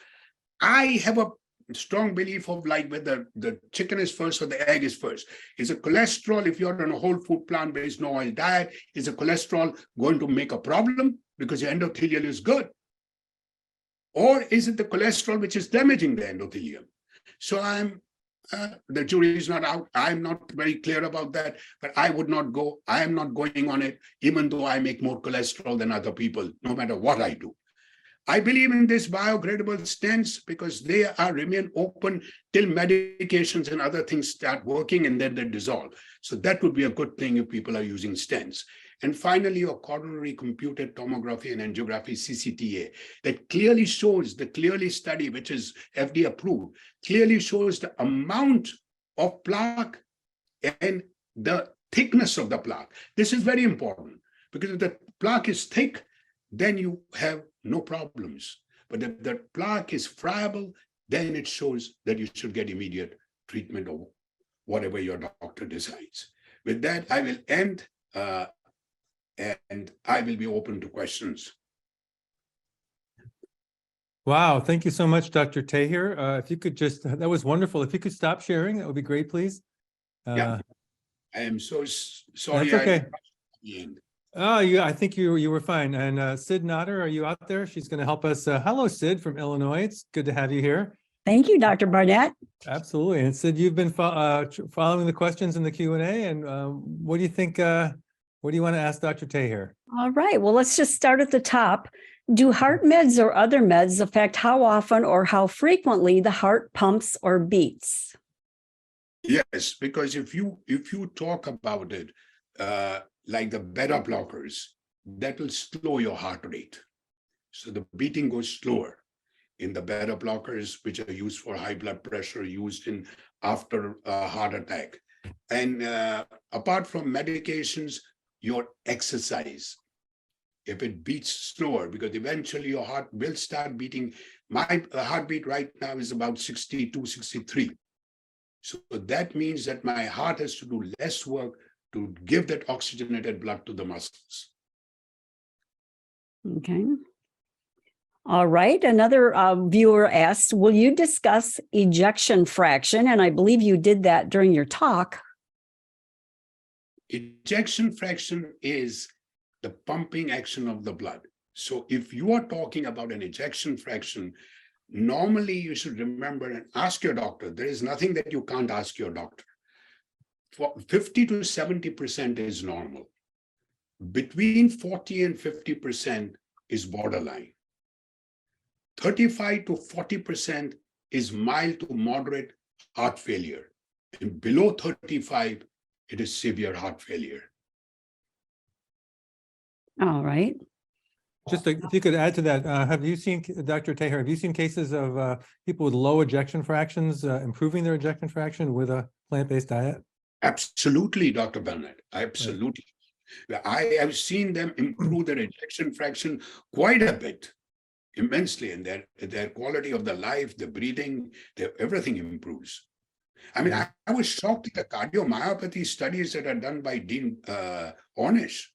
I have a strong belief of like whether the chicken is first or the egg is first. Is a cholesterol, if you're on a whole food plant-based no oil diet, is a cholesterol going to make a problem because your endothelial is good? Or is it the cholesterol which is damaging the endothelium? So the jury is not out. I'm not very clear about that, but I would not go. I am not going on it, even though I make more cholesterol than other people, no matter what I do. I believe in this biodegradable stents because they remain open till medications and other things start working and then they dissolve. So that would be a good thing if people are using stents. And finally, a coronary computed tomography and angiography, CCTA, that clearly shows, the clearly study, which is FDA approved, clearly shows the amount of plaque and the thickness of the plaque. This is very important because if the plaque is thick, then you have no problems. But if the plaque is friable, then it shows that you should get immediate treatment or whatever your doctor decides. With that, I will end and I will be open to questions. Wow, thank you so much, Dr. Taher. If you could just, that was wonderful. If you could stop sharing, that would be great, please. Yeah, I am so sorry. That's okay. I Oh, I think you were fine. And Sid Notter, are you out there? She's going to help us. Hello, Sid from Illinois. It's good to have you here. Thank you, Dr. Barnett. Absolutely. And Sid, you've been following the questions in the Q&A. And what do you think? What do you want to ask Dr. Taher? All right. Well, let's just start at the top. Do heart meds or other meds affect how often or how frequently the heart pumps or beats? Yes, because if you talk about it, like the beta blockers, that will slow your heart rate. So the beating goes slower in the beta blockers, which are used for high blood pressure, used in after a heart attack. And apart from medications, your exercise, if it beats slower, because eventually your heart will start beating. My heartbeat right now is about 62, 63. So that means that my heart has to do less work to give that oxygenated blood to the muscles. Okay. All right. Another viewer asked, will you discuss ejection fraction? And I believe you did that during your talk. Ejection fraction is the pumping action of the blood. So if you are talking about an ejection fraction, normally you should remember and ask your doctor. There is nothing that you can't ask your doctor. For 50 to 70% is normal. Between 40 and 50% is borderline. 35 to 40% is mild to moderate heart failure. And below 35, it is severe heart failure. All right. Just if you could add to that, have you seen, Dr. Taher, have you seen cases of people with low ejection fractions improving their ejection fraction with a plant-based diet? Absolutely, Dr. Barnett. Absolutely. I have seen them improve their ejection fraction quite a bit, immensely, and their quality of the life, the breathing, everything improves. I mean, I was shocked at the cardiomyopathy studies that are done by Dean Ornish.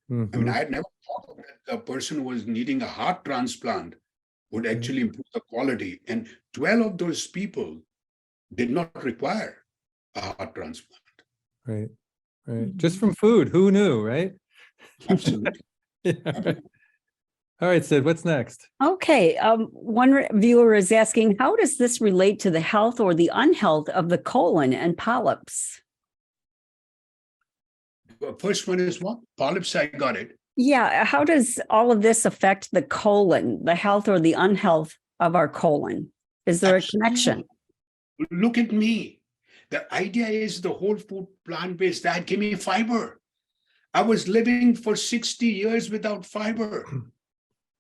Mm-hmm. I mean, I had never thought that a person who was needing a heart transplant would actually improve the quality. And 12 of those people did not require a heart transplant. Right, right. Just from food. Who knew, right? Absolutely. Yeah, right. All right, Sid, what's next? Okay. One viewer is asking, how does this relate to the health or the unhealth of the colon and polyps? First one is what? Polyps, I got it. Yeah. How does all of this affect the colon, the health or the unhealth of our colon? Is there a connection? Look at me. The idea is the whole food plant-based diet gave me fiber. I was living for 60 years without fiber.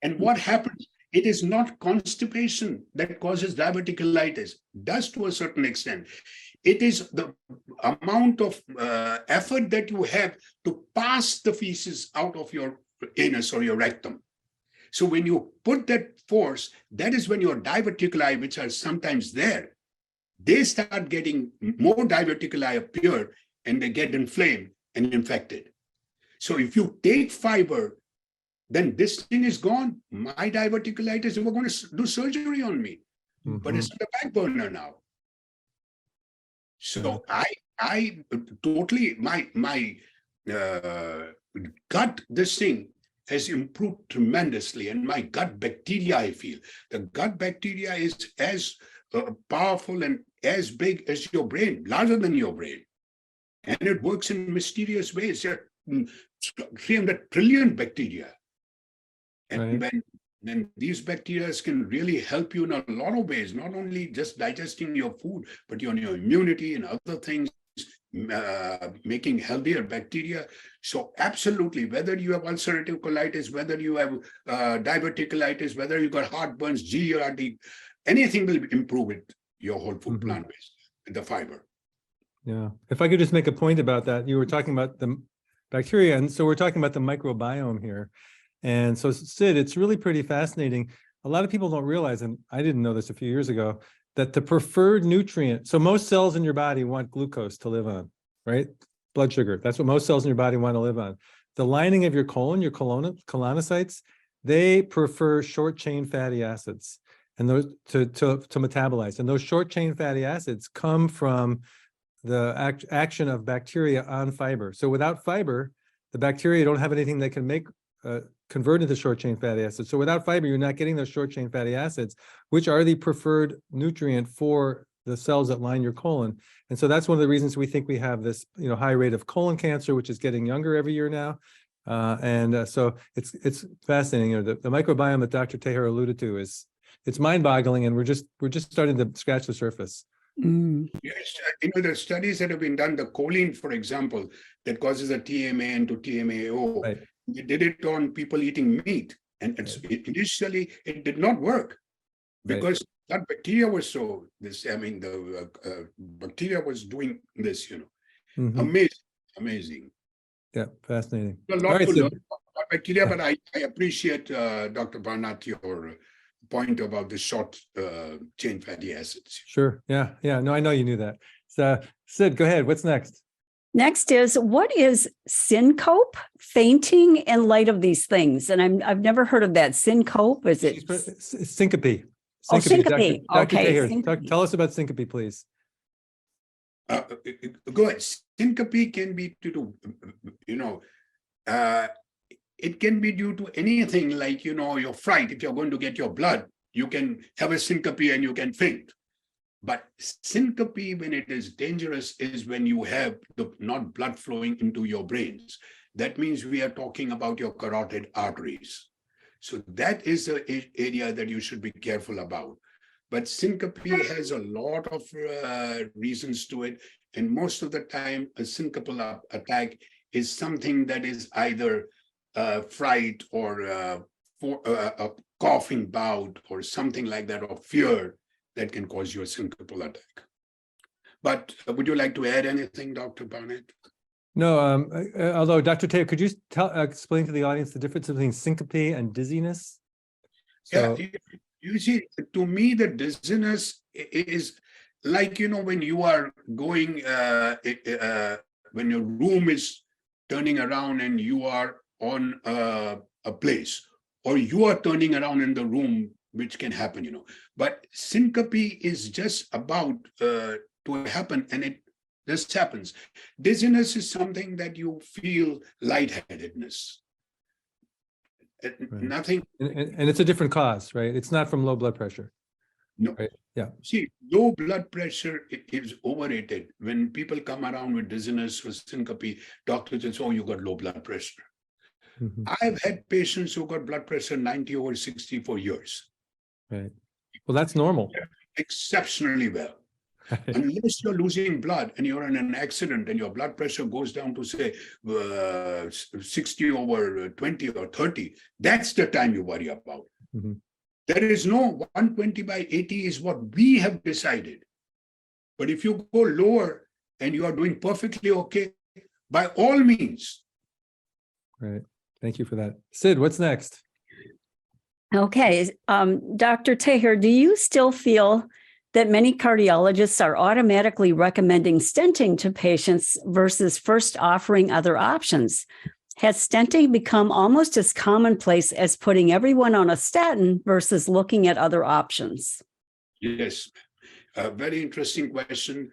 And what happens? It is not constipation that causes diverticulitis, does to a certain extent. It is the amount of effort that you have to pass the feces out of your anus or your rectum. So when you put that force, that is when your diverticuli, which are sometimes there, they start getting more diverticuli appear and they get inflamed and infected. So if you take fiber, then this thing is gone. My diverticulitis, they were going to do surgery on me, but it's on the back burner now. So I totally, my gut, this thing has improved tremendously, and my gut bacteria, I feel the gut bacteria is as powerful and as big as your brain, larger than your brain, and it works in mysterious ways. There are 300 trillion bacteria, and when these bacteria can really help you in a lot of ways, not only just digesting your food, but your immunity and other things, making healthier bacteria. So absolutely, whether you have ulcerative colitis, whether you have diverticulitis, whether you got heartburns, GERD, anything will improve it, your whole food plant-based, the fiber. Yeah. If I could just make a point about that, you were talking about the bacteria, and so we're talking about the microbiome here. And so, Sid, it's really pretty fascinating. A lot of people don't realize, and I didn't know this a few years ago, that the preferred nutrient, so most cells in your body want glucose to live on, right? Blood sugar, that's what most cells in your body want to live on. The lining of your colon, your colonocytes, they prefer short chain fatty acids and those to metabolize. And those short chain fatty acids come from the action of bacteria on fiber. So without fiber, the bacteria don't have anything that can make convert into short chain fatty acids. So without fiber, you're not getting those short chain fatty acids, which are the preferred nutrient for the cells that line your colon. And so that's one of the reasons we think we have this, high rate of colon cancer, which is getting younger every year now. So it's fascinating. The microbiome that Dr. Taher alluded to it's mind-boggling, and we're just starting to scratch the surface. Yes, the studies that have been done, the choline, for example, that causes a TMA to TMAO. Right. They did it on people eating meat, and initially it did not work because that bacteria was the bacteria was doing this, amazing. Yeah, fascinating. A lot to learn about bacteria, but I appreciate Dr. Barnett, your point about the short chain fatty acids. Sure. Yeah. No, I know you knew that. So, Sid, go ahead. What's next? Next is, what is syncope? Fainting in light of these things, and I've never heard of that. Syncope? Is it syncope? Oh, syncope. Dr. Okay. Taher, tell us about syncope, please. Go ahead. Syncope can be due to, it can be due to anything like, your fright. If you're going to get your blood, you can have a syncope and you can faint. But syncope, when it is dangerous, is when you have not blood flowing into your brains. That means we are talking about your carotid arteries. So that is the area that you should be careful about. But syncope has a lot of reasons to it. And most of the time, a syncopal attack is something that is either fright or a coughing bout or something like that, or fear that can cause you a syncopal attack. But would you like to add anything, Dr. Barnett? No, although Dr. Taher, could you explain to the audience the difference between syncope and dizziness? So, you see, to me, the dizziness is like, when you are going, when your room is turning around and you are on a place, or you are turning around in the room, which can happen, But syncope is just about to happen, and it just happens. Dizziness is something that you feel lightheadedness. Nothing. And it's a different cause, right? It's not from low blood pressure. No. Right? Yeah. See, low blood pressure is overrated. When people come around with dizziness or syncope, doctors say, "Oh, you got low blood pressure." I've had patients who got blood pressure 90/60 for years. Right. Well, that's normal. exceptionally well. Unless you're losing blood and you're in an accident and your blood pressure goes down to say 60 over 20 or 30, that's the time you worry about. Mhm. There is no 120 by 80 is what we have decided. But if you go lower and you are doing perfectly okay, by all means. Right. Thank you for that. Sid, what's next? Okay. Dr. Taher, do you still feel that many cardiologists are automatically recommending stenting to patients versus first offering other options? Has stenting become almost as commonplace as putting everyone on a statin versus looking at other options? Yes, a very interesting question.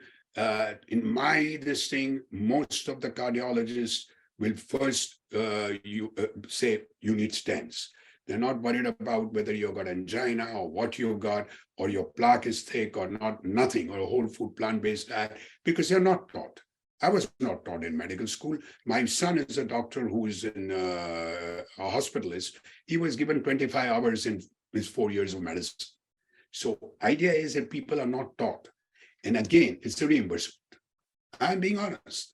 In my listing, most of the cardiologists will first say you need stents. They're not worried about whether you've got angina or what you've got, or your plaque is thick or not, nothing, or a whole food plant-based diet, because they're not taught. I was not taught in medical school. My son is a doctor who is in a hospitalist. He was given 25 hours in his 4 years of medicine. So idea is that people are not taught. And again, it's the reimbursement. I'm being honest.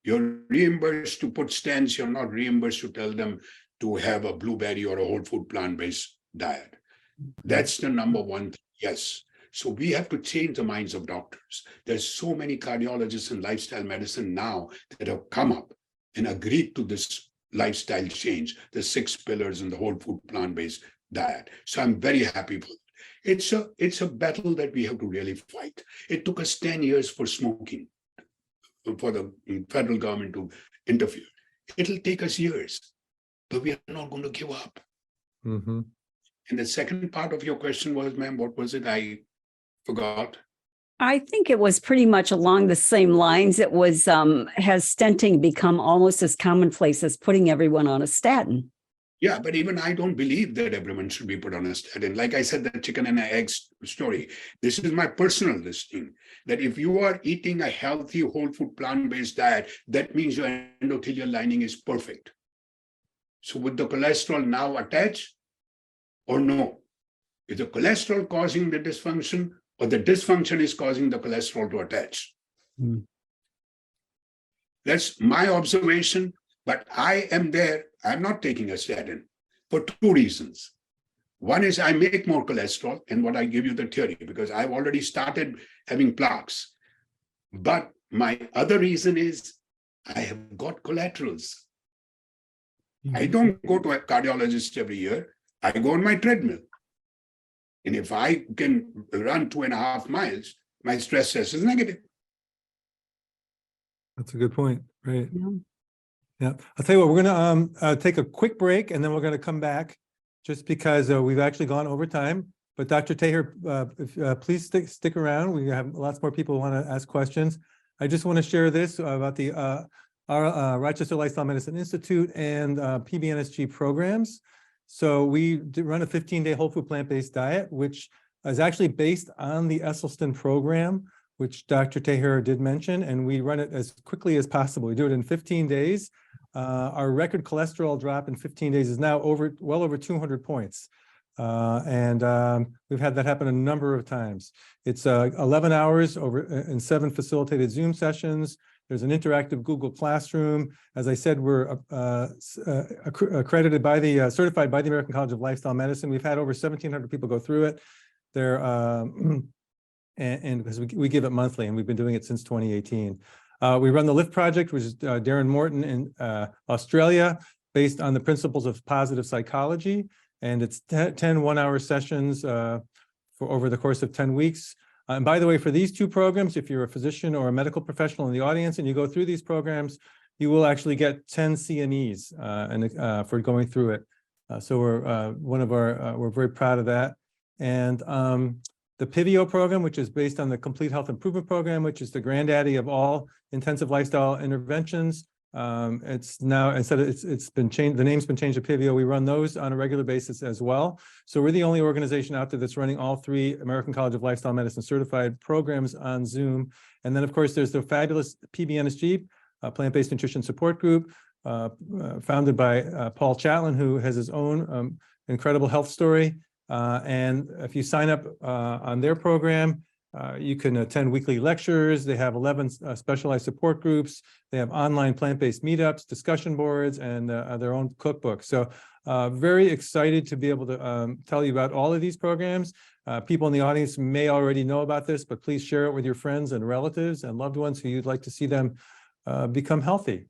You're reimbursed to put stents. You're not reimbursed to tell them to have a blueberry or a whole food plant-based diet. That's the number one thing. Yes. So we have to change the minds of doctors. There's so many cardiologists in lifestyle medicine now that have come up and agreed to this lifestyle change, the 6 pillars and the whole food plant-based diet. So I'm very happy for it. It's a battle that we have to really fight. It took us 10 years for smoking, for the federal government to interfere. It'll take us years, but we are not going to give up. Mm-hmm. And the second part of your question was, ma'am, what was it? I forgot. I think it was pretty much along the same lines. It was, has stenting become almost as commonplace as putting everyone on a statin? Yeah, but even I don't believe that everyone should be put on a statin. Like I said, the chicken and eggs story. This is my personal listing, that if you are eating a healthy, whole food, plant-based diet, that means your endothelial lining is perfect. So would the cholesterol now attach or no? Is the cholesterol causing the dysfunction, or the dysfunction is causing the cholesterol to attach? That's my observation, but I am there. I'm not taking a statin for 2 reasons. One is I make more cholesterol, and what I give you the theory, because I've already started having plaques. But my other reason is I have got collaterals. I don't go to a cardiologist every year. I go on my treadmill. And if I can run 2.5 miles, my stress test is negative. That's a good point. Right. Yeah. Yeah. I'll tell you what, we're going to take a quick break, and then we're going to come back just because we've actually gone over time. But Dr. Taher, please stick around. We have lots more people who want to ask questions. I just want to share this about the our Rochester Lifestyle Medicine Institute and PBNSG programs. So we run a 15-day whole food plant-based diet, which is actually based on the Esselstyn program, which Dr. Taher did mention, and we run it as quickly as possible. We do it in 15 days. Our record cholesterol drop in 15 days is now well over 200 points. And we've had that happen a number of times. It's 11 hours in 7 facilitated Zoom sessions. There's an interactive Google Classroom. As I said, we're accredited by the certified by the American College of Lifestyle Medicine. We've had over 1,700 people go through it. They're and because we give it monthly, and we've been doing it since 2018. We run the LIFT project, which is Darren Morton in Australia, based on the principles of positive psychology. And it's 10 one-hour sessions for over the course of 10 weeks. And by the way, for these 2 programs, if you're a physician or a medical professional in the audience and you go through these programs, you will actually get 10 CMEs for going through it. So we're very proud of that. And the PIVIO program, which is based on the Complete Health Improvement Program, which is the granddaddy of all intensive lifestyle interventions. It's now, instead of it's been changed, the name's been changed to PIVIO. We run those on a regular basis as well. So we're the only organization out there that's running all 3 American College of Lifestyle Medicine certified programs on Zoom. And then, of course, there's the fabulous PBNSG, Plant-Based Nutrition Support Group, founded by Paul Chatlin, who has his own incredible health story. And if you sign up on their program, you can attend weekly lectures. They have 11 specialized support groups. They have online plant-based meetups, discussion boards, and their own cookbook. So very excited to be able to tell you about all of these programs. People in the audience may already know about this, but please share it with your friends and relatives and loved ones who you'd like to see them become healthy.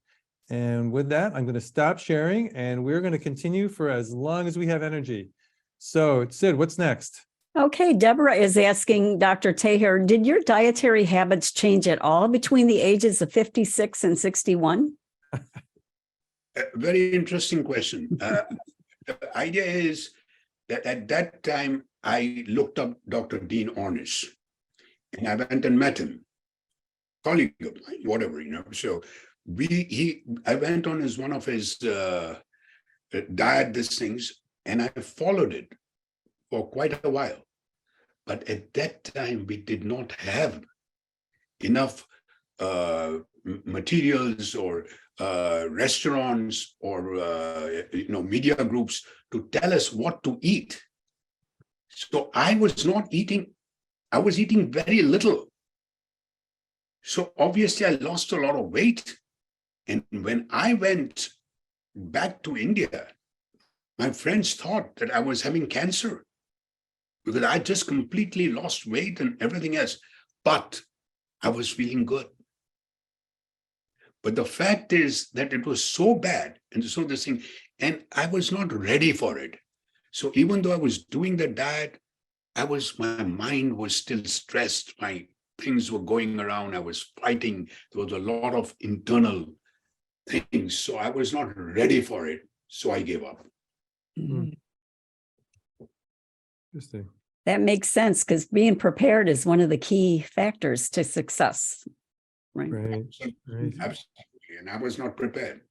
And with that, I'm going to stop sharing, and we're going to continue for as long as we have energy. So, Sid, what's next? Okay, Deborah is asking Dr. Taher, did your dietary habits change at all between the ages of 56 and 61? Very interesting question. The idea is that at that time, I looked up Dr. Dean Ornish, and I went and met him, colleague of mine, whatever, So I went on one of his diet things, and I followed it for quite a while. But at that time, we did not have enough materials or restaurants or media groups to tell us what to eat. So I was not eating, I was eating very little. So obviously I lost a lot of weight. And when I went back to India, my friends thought that I was having cancer because I just completely lost weight and everything else. But I was feeling good. But the fact is that it was so bad, and so this thing, and I was not ready for it. So even though I was doing the diet, my mind was still stressed. My things were going around. I was fighting. There was a lot of internal things. So I was not ready for it. So I gave up. Interesting. That makes sense because being prepared is one of the key factors to success. Right. Absolutely. And I was not prepared.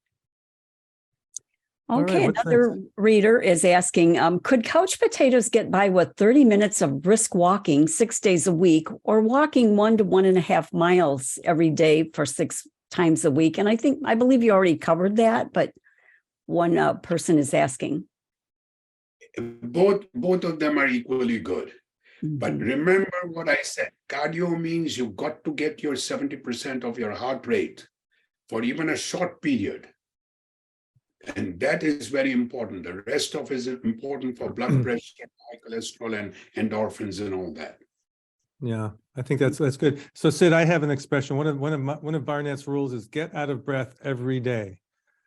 Okay, another reader is asking, could couch potatoes get by with 30 minutes of brisk walking 6 days a week or walking 1 to 1.5 miles every day for 6 times a week? And I believe you already covered that, but one person is asking. Both of them are equally good. But remember what I said, cardio means you've got to get your 70% of your heart rate for even a short period. And that is very important. The rest of it is important for blood pressure, high cholesterol, and endorphins and all that. Yeah, I think that's good. So Sid, I have an expression. One of Barnett's rules is get out of breath every day.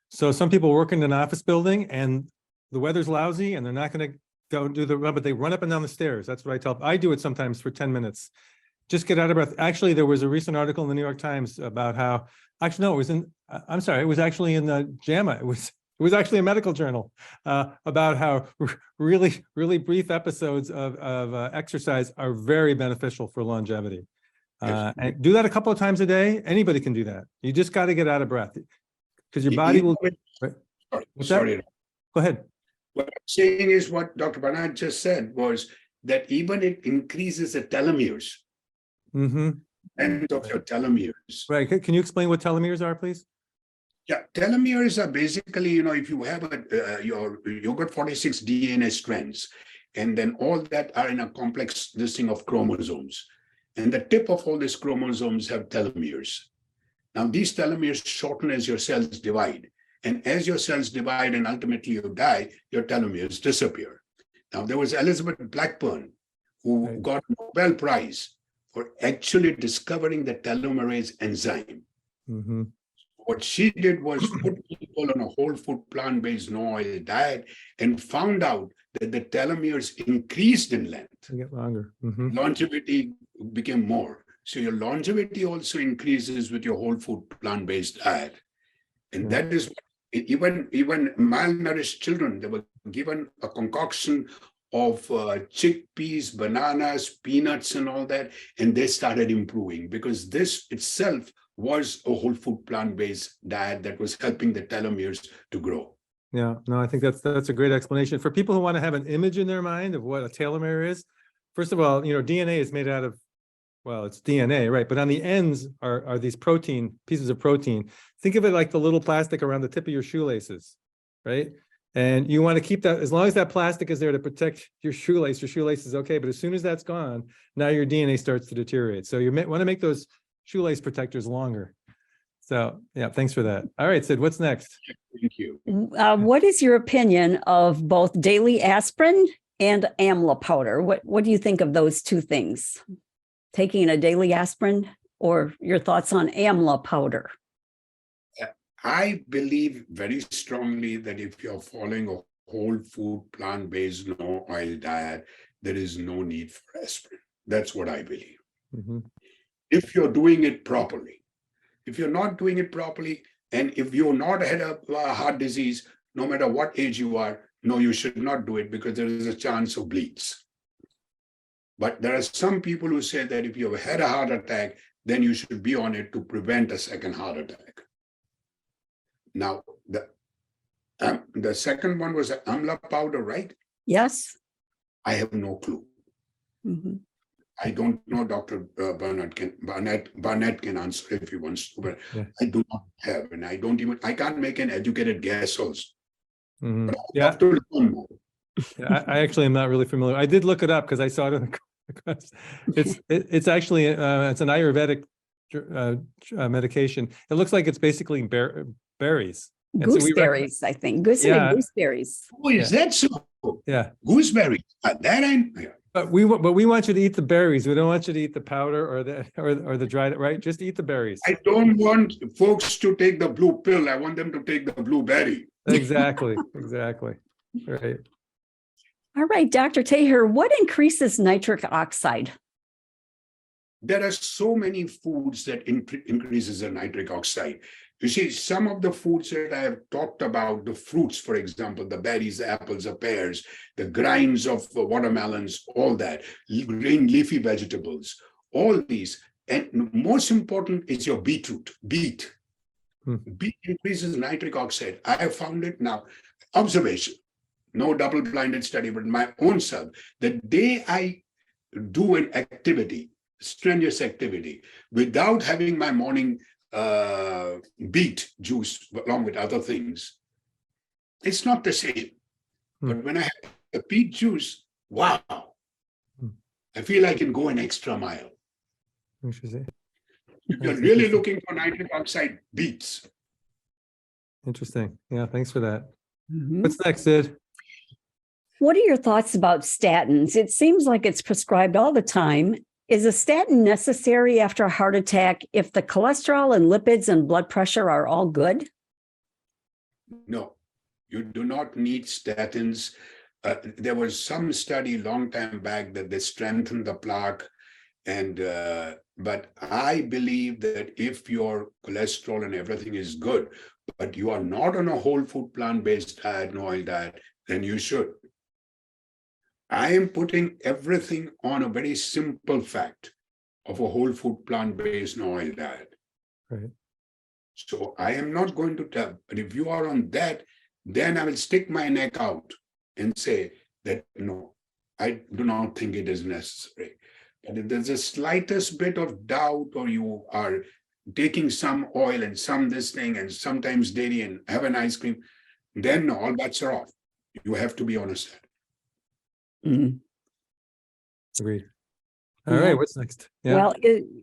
So some people work in an office building and the weather's lousy and they're not going to go do the run, but they run up and down the stairs. That's what I tell. I do it sometimes for 10 minutes. Just get out of breath. Actually, there was a recent article in the New York Times about how, actually, no, it was in, I'm sorry, it was actually in the JAMA. It was actually a medical journal about how really, really brief episodes of exercise are very beneficial for longevity. And do that a couple of times a day. Anybody can do that. You just got to get out of breath because your body will. Sorry. Go ahead. What I'm saying is what Dr. Barnett just said was that even it increases the telomeres. End of your telomeres. Right. Can you explain what telomeres are, please? Yeah, telomeres are basically, if you have you've got 46 DNA strands, and then all that are in a complex listing of chromosomes. And the tip of all these chromosomes have telomeres. Now, these telomeres shorten as your cells divide. And as your cells divide and ultimately you die, your telomeres disappear. Now, there was Elizabeth Blackburn, who got a Nobel Prize for actually discovering the telomerase enzyme. What she did was put people on a whole food plant-based no oil diet and found out that the telomeres increased in length. They get longer. Longevity became more. So your longevity also increases with your whole food plant-based diet. And that is even malnourished children, they were given a concoction of chickpeas, bananas, peanuts, and all that, and they started improving because this itself was a whole food plant-based diet that was helping the telomeres to grow. Yeah, no, I think that's a great explanation. For people who want to have an image in their mind of what a telomere is, first of all, DNA is made out of, well, it's DNA, right? But on the ends are these pieces of protein. Think of it like the little plastic around the tip of your shoelaces, right? And you want to keep that, as long as that plastic is there to protect your shoelace is okay. But as soon as that's gone, now your DNA starts to deteriorate. So you want to make those shoelace protectors longer. So yeah, thanks for that. All right, Sid, what's next? Thank you. What is your opinion of both daily aspirin and amla powder? What do you think of those two things? Taking a daily aspirin, or your thoughts on amla powder? I believe very strongly that if you're following a whole food, plant-based, no oil diet, there is no need for aspirin. That's what I believe. Mhm. If you're doing it properly. If you're not doing it properly, and if you're not had a heart disease, no matter what age you are, no, you should not do it because there is a chance of bleeds. But there are some people who say that if you have had a heart attack, then you should be on it to prevent a second heart attack. Now, the second one was amla powder, right? Yes. I have no clue. Mhm. I don't know. Dr. Barnett can answer if he wants to, but Yeah. I do not have, and I can't make an educated guess also. Mhm. But I Yeah. have to learn more. Yeah, I actually am not really familiar. I did look it up because I saw it in the it's actually it's an Ayurvedic medication. It looks like it's basically berries. And so Gooseberries, I think. Yeah. Gooseberries. Oh, is that so? Yeah. Gooseberry. That I. But we want you to eat the berries. We don't want you to eat the powder or the dried, right? Just eat the berries. I don't want folks to take the blue pill. I want them to take the blueberry. Exactly. Right. All right, Dr. Taher, what increases nitric oxide? There are so many foods that increases the nitric oxide. You see, some of the foods that I have talked about, the fruits, for example, the berries, the apples, the pears, the grinds of watermelons, all that, green leafy vegetables, all these. And most important is your beetroot, beet. Beet increases nitric oxide. I have found it now, observation, no double-blinded study, but my own self, the day I do an activity, strenuous activity, without having my morning beet juice along with other things, it's not the same. But when I have the beet juice, wow, I feel I can go an extra mile. Interesting. If you're really looking for nitric oxide, beets. Interesting. Yeah, thanks for that. Mhm. What's next, Sid? What are your thoughts about statins? It seems like it's prescribed all the time. Is a statin necessary after a heart attack if the cholesterol and lipids and blood pressure are all good? No, you do not need statins. There was some study long time back that they strengthened the plaque, and but I believe that if your cholesterol and everything is good, but you are not on a whole food plant-based diet, no oil diet, then you should. I am putting everything on a very simple fact of a whole food plant-based no oil diet. Right. So I am not going to tell, but if you are on that, then I will stick my neck out and say that no, I do not think it is necessary. But if there's the slightest bit of doubt, or you are taking some oil and some this thing and sometimes dairy and have an ice cream, then all bets are off. You have to be honest. Agreed. All right, what's next? Yeah. Well,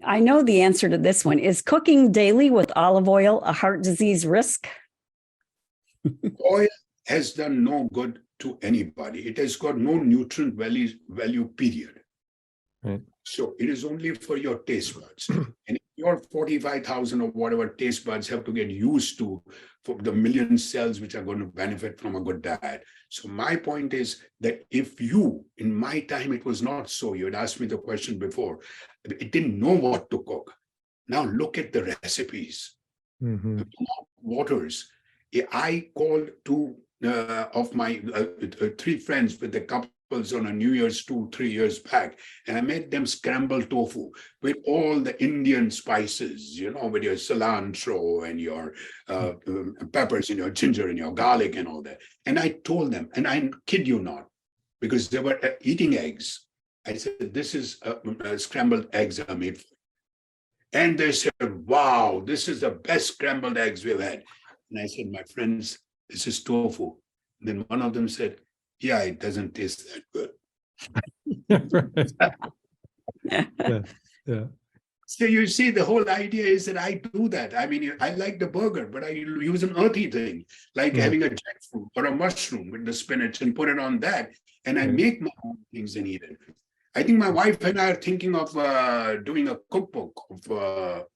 I know the answer to this one. Is cooking daily with olive oil a heart disease risk? Oil has done no good to anybody. It has got no nutrient value, period. Right. So it is only for your taste buds. And your 45,000 or whatever taste buds have to get used to for the million cells which are going to benefit from a good diet. So my point is that if you, in my time, it was not so. You had asked me the question before. It didn't know what to cook. Now look at the recipes. Waters. I called two of my three friends with the couples on a New Year's 2-3 years back, and I made them scrambled tofu with all the Indian spices, you know, with your cilantro and your peppers and your ginger and your garlic and all that. And I told them, and I kid you not, because they were eating eggs. I said, this is scrambled eggs are made for. And they said, wow, this is the best scrambled eggs we've had. And I said, my friends, this is tofu. Then one of them said, yeah, it doesn't taste that good. Yeah, yeah. So you see, the whole idea is that I do that. I mean, I like the burger, but I use an earthy thing, like Yeah. having a jackfruit or a mushroom with the spinach and put it on that. And I Right. make my own things and eat it. I think my wife and I are thinking of doing a cookbook of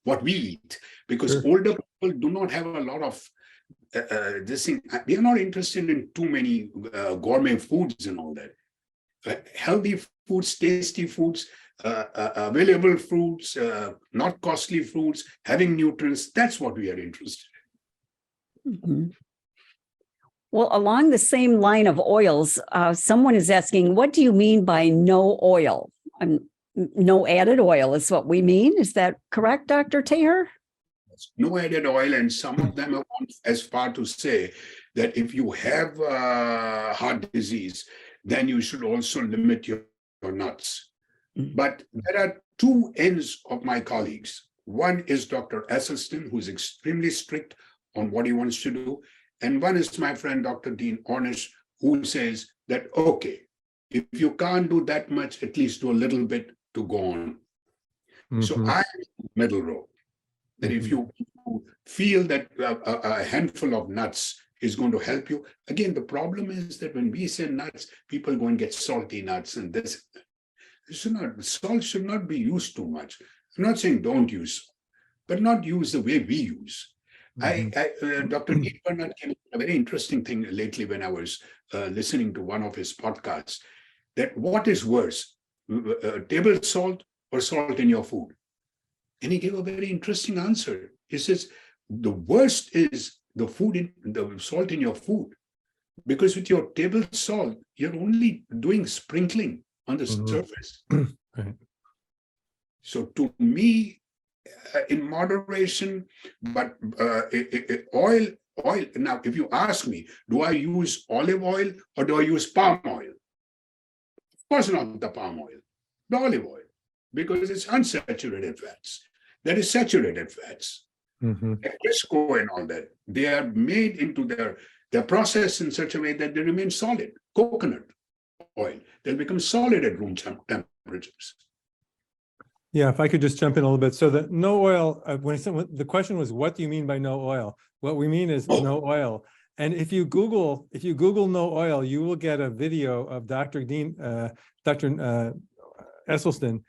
what we eat, because Sure. older people do not have a lot of this thing. We are not interested in too many gourmet foods and all that. Healthy foods, tasty foods, available fruits, not costly fruits, having nutrients. That's what we are interested in. Mhm. Well, along the same line of oils, someone is asking, what do you mean by no oil? No added oil is what we mean. Is that correct, Dr. Taher? No added oil, and some of them have gone as far to say that if you have heart disease, then you should also limit your nuts. But there are two ends of my colleagues. One is Dr. Esselstyn, who's extremely strict on what he wants to do. And one is my friend, Dr. Dean Ornish, who says that, okay, if you can't do that much, at least do a little bit to go on. So Mhm. I'm middle road. That if you feel that a handful of nuts is going to help you, again, the problem is that when we say nuts, people go and get salty nuts and this. Salt should not be used too much. I'm not saying don't use salt, but not use the way we use. Dr. Neil Bernard came up with a very interesting thing lately when I was listening to one of his podcasts, that what is worse, table salt or salt in your food? And he gave a very interesting answer. He says, the worst is the salt in your food, because with your table salt, you're only doing sprinkling on the surface. Right. So to me, in moderation, but oil. Now, if you ask me, do I use olive oil or do I use palm oil? Of course not the palm oil, the olive oil, because it's unsaturated fats. That is saturated fats. Crisco and all that, they are made into their process in such a way that they remain solid. Coconut oil, they'll become solid at room temperatures. Yeah, if I could just jump in a little bit. So the no oil, the question was, what do you mean by no oil? What we mean is no oil. And if you Google no oil, you will get a video of Dr. Esselstyn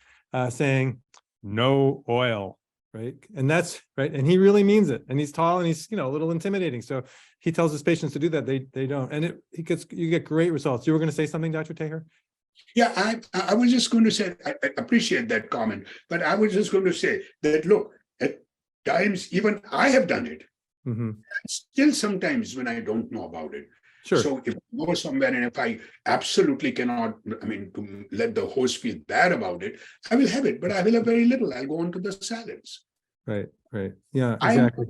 saying no oil, right? And that's right. And he really means it. And he's tall and he's, a little intimidating. So he tells his patients to do that. They don't. And you get great results. You were going to say something, Dr. Taher? Yeah, I was just going to say, I appreciate that comment, but I was just going to say that, look, at times, even I have done it. Still sometimes when I don't know about it. Sure. So if I go somewhere and if I absolutely cannot, to let the host feel bad about it, I will have it, but I will have very little. I'll go on to the salads. Right. Yeah, exactly.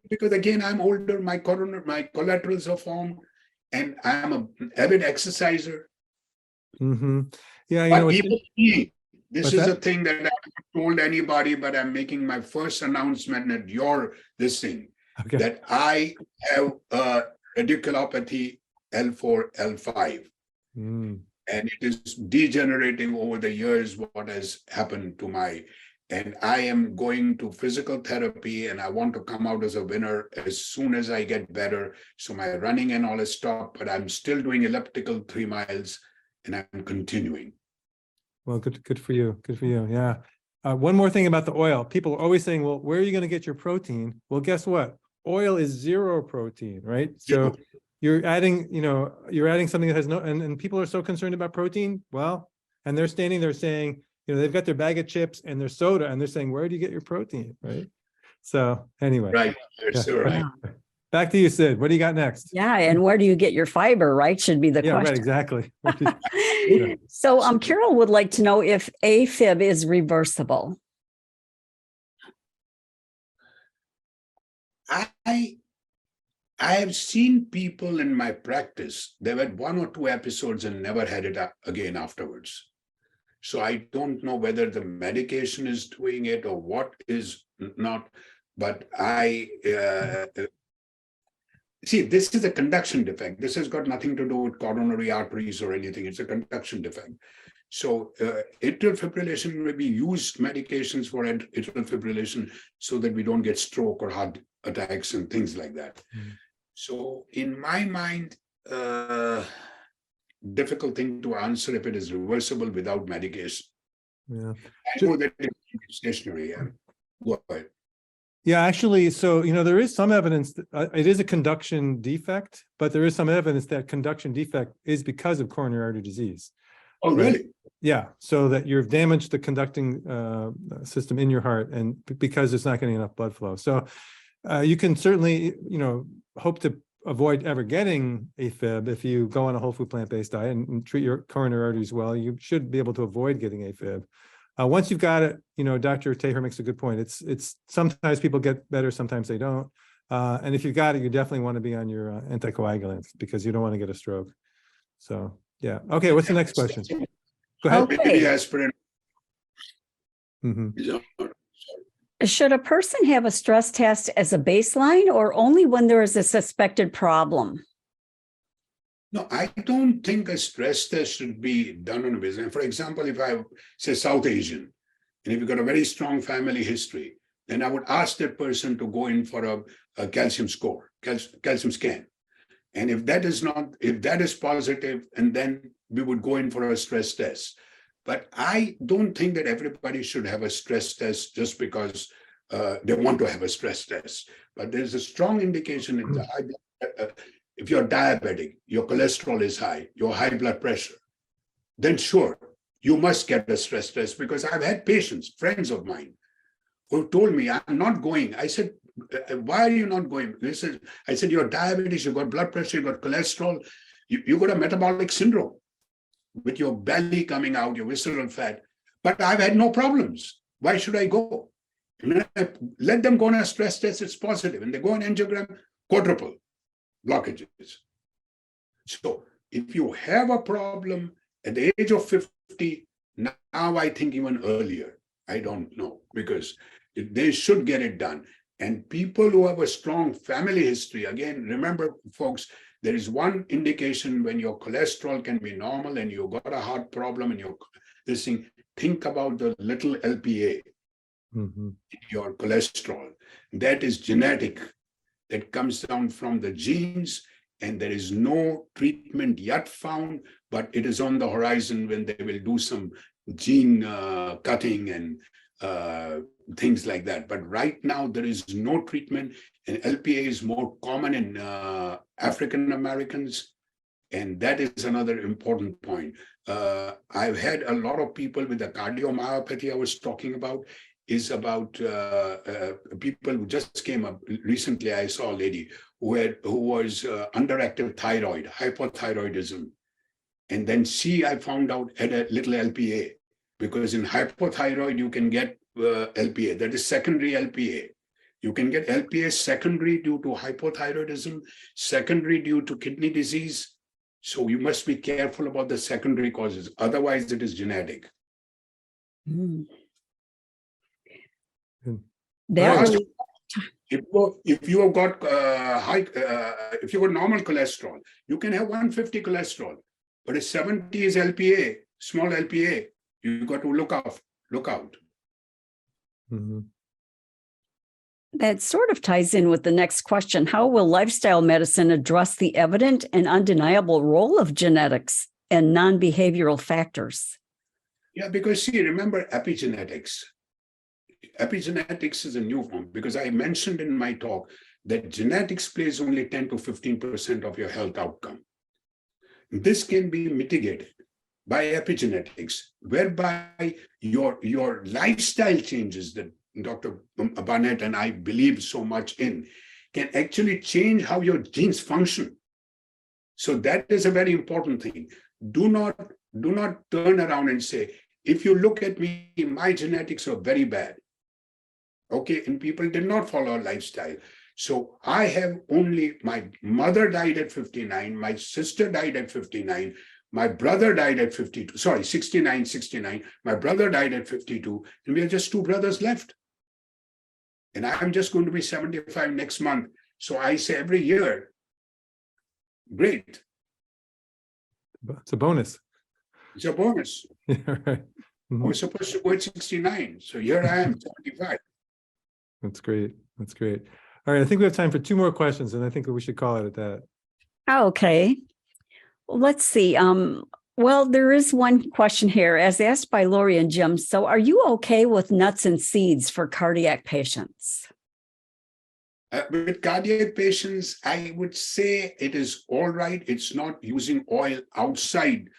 Because again, I'm older, my collaterals are formed, and I'm an avid exerciser. Yeah, but even me, this is a thing that I haven't told anybody, but I'm making my first announcement at this thing, that I have radiculopathy L4, L5. And it is degenerating over the years, what has happened to and I am going to physical therapy and I want to come out as a winner as soon as I get better. So my running and all is stopped, but I'm still doing elliptical 3 miles and I'm continuing. Well, good for you. Good for you. Yeah. One more thing about the oil. People are always saying, well, where are you going to get your protein? Well, guess what? Oil is zero protein, right? So you're adding something that has no, and people are so concerned about protein. Well, and they're standing there saying, they've got their bag of chips and their soda and they're saying, where do you get your protein? Right. So anyway. Right. So right. Back to you, Sid. What do you got next? Yeah. And where do you get your fiber, right? Should be the question. Right, exactly. So Carol would like to know if AFib is reversible. I have seen people in my practice, they've had 1 or 2 episodes and never had it again afterwards. So I don't know whether the medication is doing it or what is not, but See, this is a conduction defect. This has got nothing to do with coronary arteries or anything. It's a conduction defect. So atrial fibrillation, may be used medications for atrial fibrillation so that we don't get stroke or heart attacks and things like that. So in my mind, difficult thing to answer if it is reversible without medication. Yeah. I know that it's stationary. Yeah. Go ahead. Yeah, actually, so, there is some evidence that it is a conduction defect, but there is some evidence that conduction defect is because of coronary artery disease. Oh, really? Yeah, so that you've damaged the conducting system in your heart, and because it's not getting enough blood flow. So you can certainly, hope to avoid ever getting AFib if you go on a whole food plant-based diet and treat your coronary arteries well. You should be able to avoid getting AFib. Once you've got it, Dr. Taher makes a good point. It's sometimes people get better, sometimes they don't. And if you've got it, you definitely want to be on your anticoagulants because you don't want to get a stroke. So, yeah. Okay, what's the next question? Go ahead. Okay. Maybe aspirin. Should a person have a stress test as a baseline or only when there is a suspected problem? No, I don't think a stress test should be done on a baseline. For example, if I say South Asian, and if you've got a very strong family history, then I would ask that person to go in for a calcium score, calcium scan. And if that is positive, and then we would go in for a stress test. But I don't think that everybody should have a stress test just because they want to have a stress test. But there's a strong indication in the high blood, if you're diabetic, your cholesterol is high, your high blood pressure, then sure, you must get a stress test, because I've had patients, friends of mine, who told me, I'm not going. I said, why are you not going? I said, you're diabetes, you've got blood pressure, you've got cholesterol, you got a metabolic syndrome with your belly coming out, your visceral fat, but I've had no problems. Why should I go? And I let them go on a stress test, it's positive. And they go on angiogram, quadruple blockages. So if you have a problem at the age of 50, now I think even earlier, I don't know, because they should get it done. And people who have a strong family history, again, remember, folks, there is one indication when your cholesterol can be normal and you've got a heart problem and this thing, think about the little LPA in your cholesterol. That is genetic. That comes down from the genes, and there is no treatment yet found, but it is on the horizon when they will do some gene cutting and things like that. But right now, there is no treatment, and LPA is more common in African Americans, and that is another important point. I've had a lot of people with the cardiomyopathy I was talking about, is about people who just came up recently. I saw a lady who was underactive thyroid, hypothyroidism. And then I found out, had a little LPA, because in hypothyroid, you can get LPA, that is secondary LPA. You can get LPA secondary due to hypothyroidism, secondary due to kidney disease. So you must be careful about the secondary causes. Otherwise, it is genetic. If you have got if you got normal cholesterol, you can have 150 cholesterol, but if 70 is LPA, small LPA, you got to look out. That sort of ties in with the next question. How will lifestyle medicine address the evident and undeniable role of genetics and non-behavioral factors? Yeah, because see, remember epigenetics. Epigenetics is a new form, because I mentioned in my talk that genetics plays only 10 to 15% of your health outcome. This can be mitigated by epigenetics, whereby your lifestyle changes that Dr. Barnett and I believe so much in can actually change how your genes function. So that is a very important thing. Do not turn around and say, if you look at me, my genetics are very bad. Okay, and people did not follow a lifestyle. So I have only, my mother died at 59, my sister died at 59, my brother died at 52, sorry, 69, my brother died at 52, and we are just two brothers left. And I'm just going to be 75 next month. So I say every year, great. It's a bonus. It's a bonus. Yeah, right. I Mhm. was supposed to go at 69. So here I am, 75. That's great. That's great. All right, I think we have time for two more questions, and I think we should call it at that. Okay. Let's see. Well, there is one question here as asked by Lori and Jim. So are you okay with nuts and seeds for cardiac patients? With cardiac patients, I would say it is all right. It's not using oil outside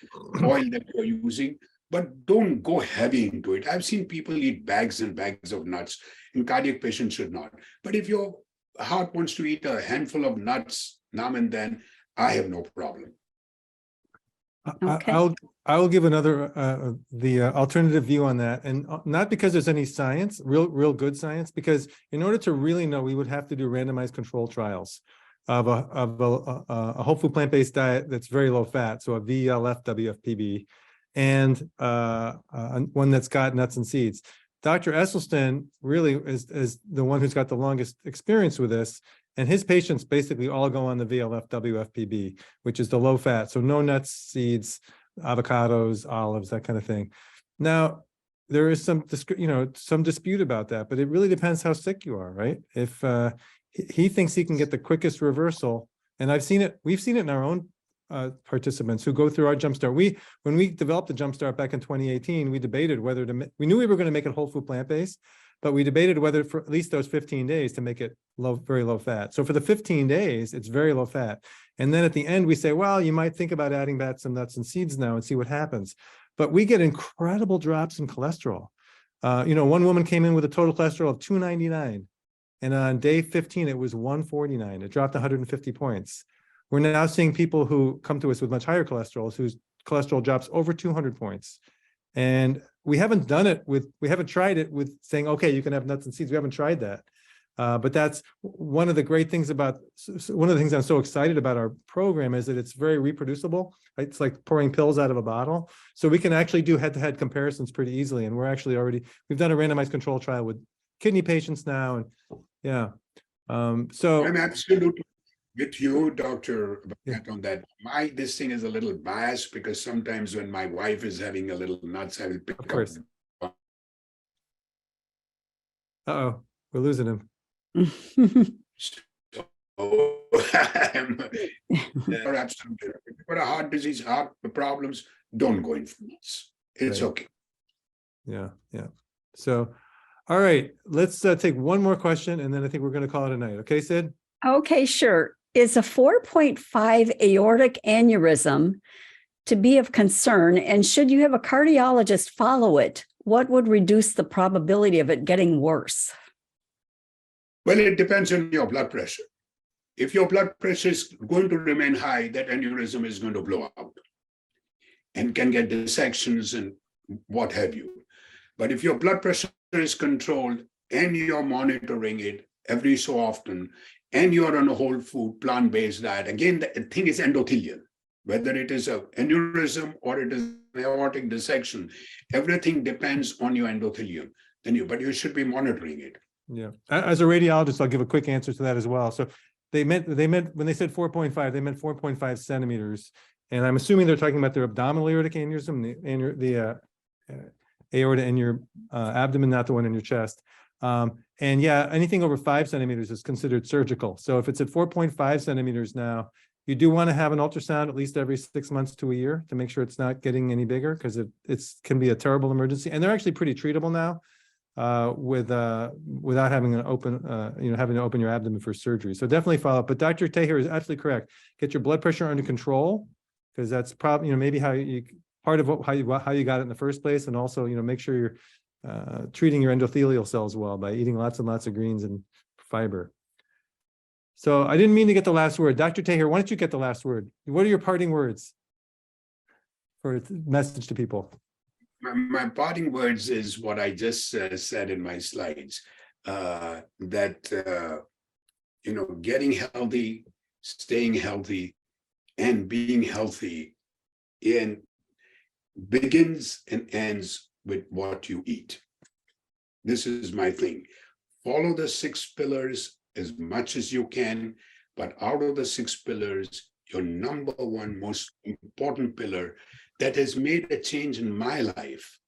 oil that you're using, but don't go heavy into it. I've seen people eat bags and bags of nuts, and cardiac patients should not. But if your heart wants to eat a handful of nuts now and then, I have no problem. Okay. I'll give another the alternative view on that, and not because there's any science, real good science, because in order to really know, we would have to do randomized control trials of a whole food plant-based diet that's very low fat, so a VLF WFPB, and one that's got nuts and seeds. Dr. Esselstyn really is the one who's got the longest experience with this. And his patients basically all go on the VLF WFPB, which is the low fat. So no nuts, seeds, avocados, olives, that kind of thing. Now, there is some dispute about that, but it really depends how sick you are, right? If he thinks he can get the quickest reversal, and we've seen it in our own participants who go through our Jumpstart. When we developed the Jumpstart back in 2018, we debated whether we knew we were going to make it whole food plant-based, but we debated whether for at least those 15 days to make it very low fat. So for the 15 days, it's very low fat. And then at the end, we say, well, you might think about adding back some nuts and seeds now and see what happens. But we get incredible drops in cholesterol. One woman came in with a total cholesterol of 299. And on day 15, it was 149. It dropped 150 points. We're now seeing people who come to us with much higher cholesterols whose cholesterol drops over 200 points. And we haven't tried it with saying, okay, you can have nuts and seeds. We haven't tried that. But that's one of the great things one of the things I'm so excited about our program is that it's very reproducible. It's like pouring pills out of a bottle. So we can actually do head-to-head comparisons pretty easily. And we've done a randomized control trial with kidney patients now. And yeah. So I'm absolutely with you, Dr. Yeah. on that. This thing is a little biased because sometimes when my wife is having a little nuts, I will pick Of course. up. Uh-oh, we're losing him. Oh, you're absolutely right. If you've got a heart disease, heart problems, don't go in for nuts. It's Right. okay. Yeah. So, all right, let's take one more question, and then I think we're going to call it a night. Okay, Sid? Okay, sure. Is a 4.5 aortic aneurysm to be of concern? And should you have a cardiologist follow it, what would reduce the probability of it getting worse? Well, it depends on your blood pressure. If your blood pressure is going to remain high, that aneurysm is going to blow out and can get dissections and what have you. But if your blood pressure is controlled and you're monitoring it every so often, and you're on a whole food, plant-based diet, again, the thing is endothelial, whether it is an aneurysm or it is an aortic dissection, everything depends on your endothelium. But you should be monitoring it. Yeah. As a radiologist, I'll give a quick answer to that as well. So they meant when they said 4.5, they meant 4.5 centimeters. And I'm assuming they're talking about their abdominal aortic aneurysm, the aorta in your abdomen, not the one in your chest. And yeah, anything over 5 centimeters is considered surgical. So if it's at 4.5 centimeters now, you do want to have an ultrasound at least every 6 months to a year to make sure it's not getting any bigger, because it can be a terrible emergency. And they're actually pretty treatable now without having an having to open your abdomen for surgery. So definitely follow up. But Dr. Taher is absolutely correct. Get your blood pressure under control, because that's probably maybe how you got it in the first place, and also make sure you're treating your endothelial cells well by eating lots and lots of greens and fiber. So I didn't mean to get the last word. Dr. Taher, why don't you get the last word? What are your parting words for a message to people? My parting words is what I just said in my slides, that getting healthy, staying healthy, and being healthy begins and ends with what you eat. This is my thing. Follow the 6 pillars as much as you can, but out of the 6 pillars, your number one most important pillar that has made a change in my life.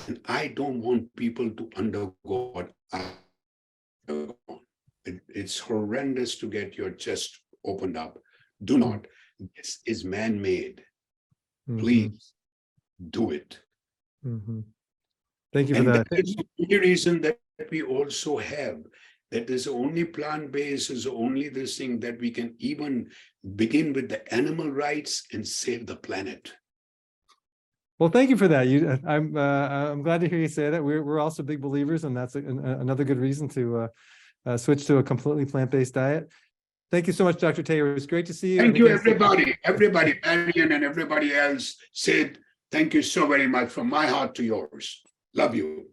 And I don't want people to undergo what I undergone. It's horrendous to get your chest opened up. Do not. This is man-made. Please do it. Thank you for And that. that is the only reason that we also have, that is only plant-based is only this thing that we can even begin with the animal rights and save the planet. Well, thank you for that. I'm glad to hear you say that. We're also big believers, and that's another good reason to switch to a completely plant-based diet. Thank you so much, Dr. Taher. It was great to see you. Thank you, everybody. Everybody, Marion and everybody else said, thank you so very much from my heart to yours. Love you.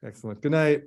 Excellent. Good night.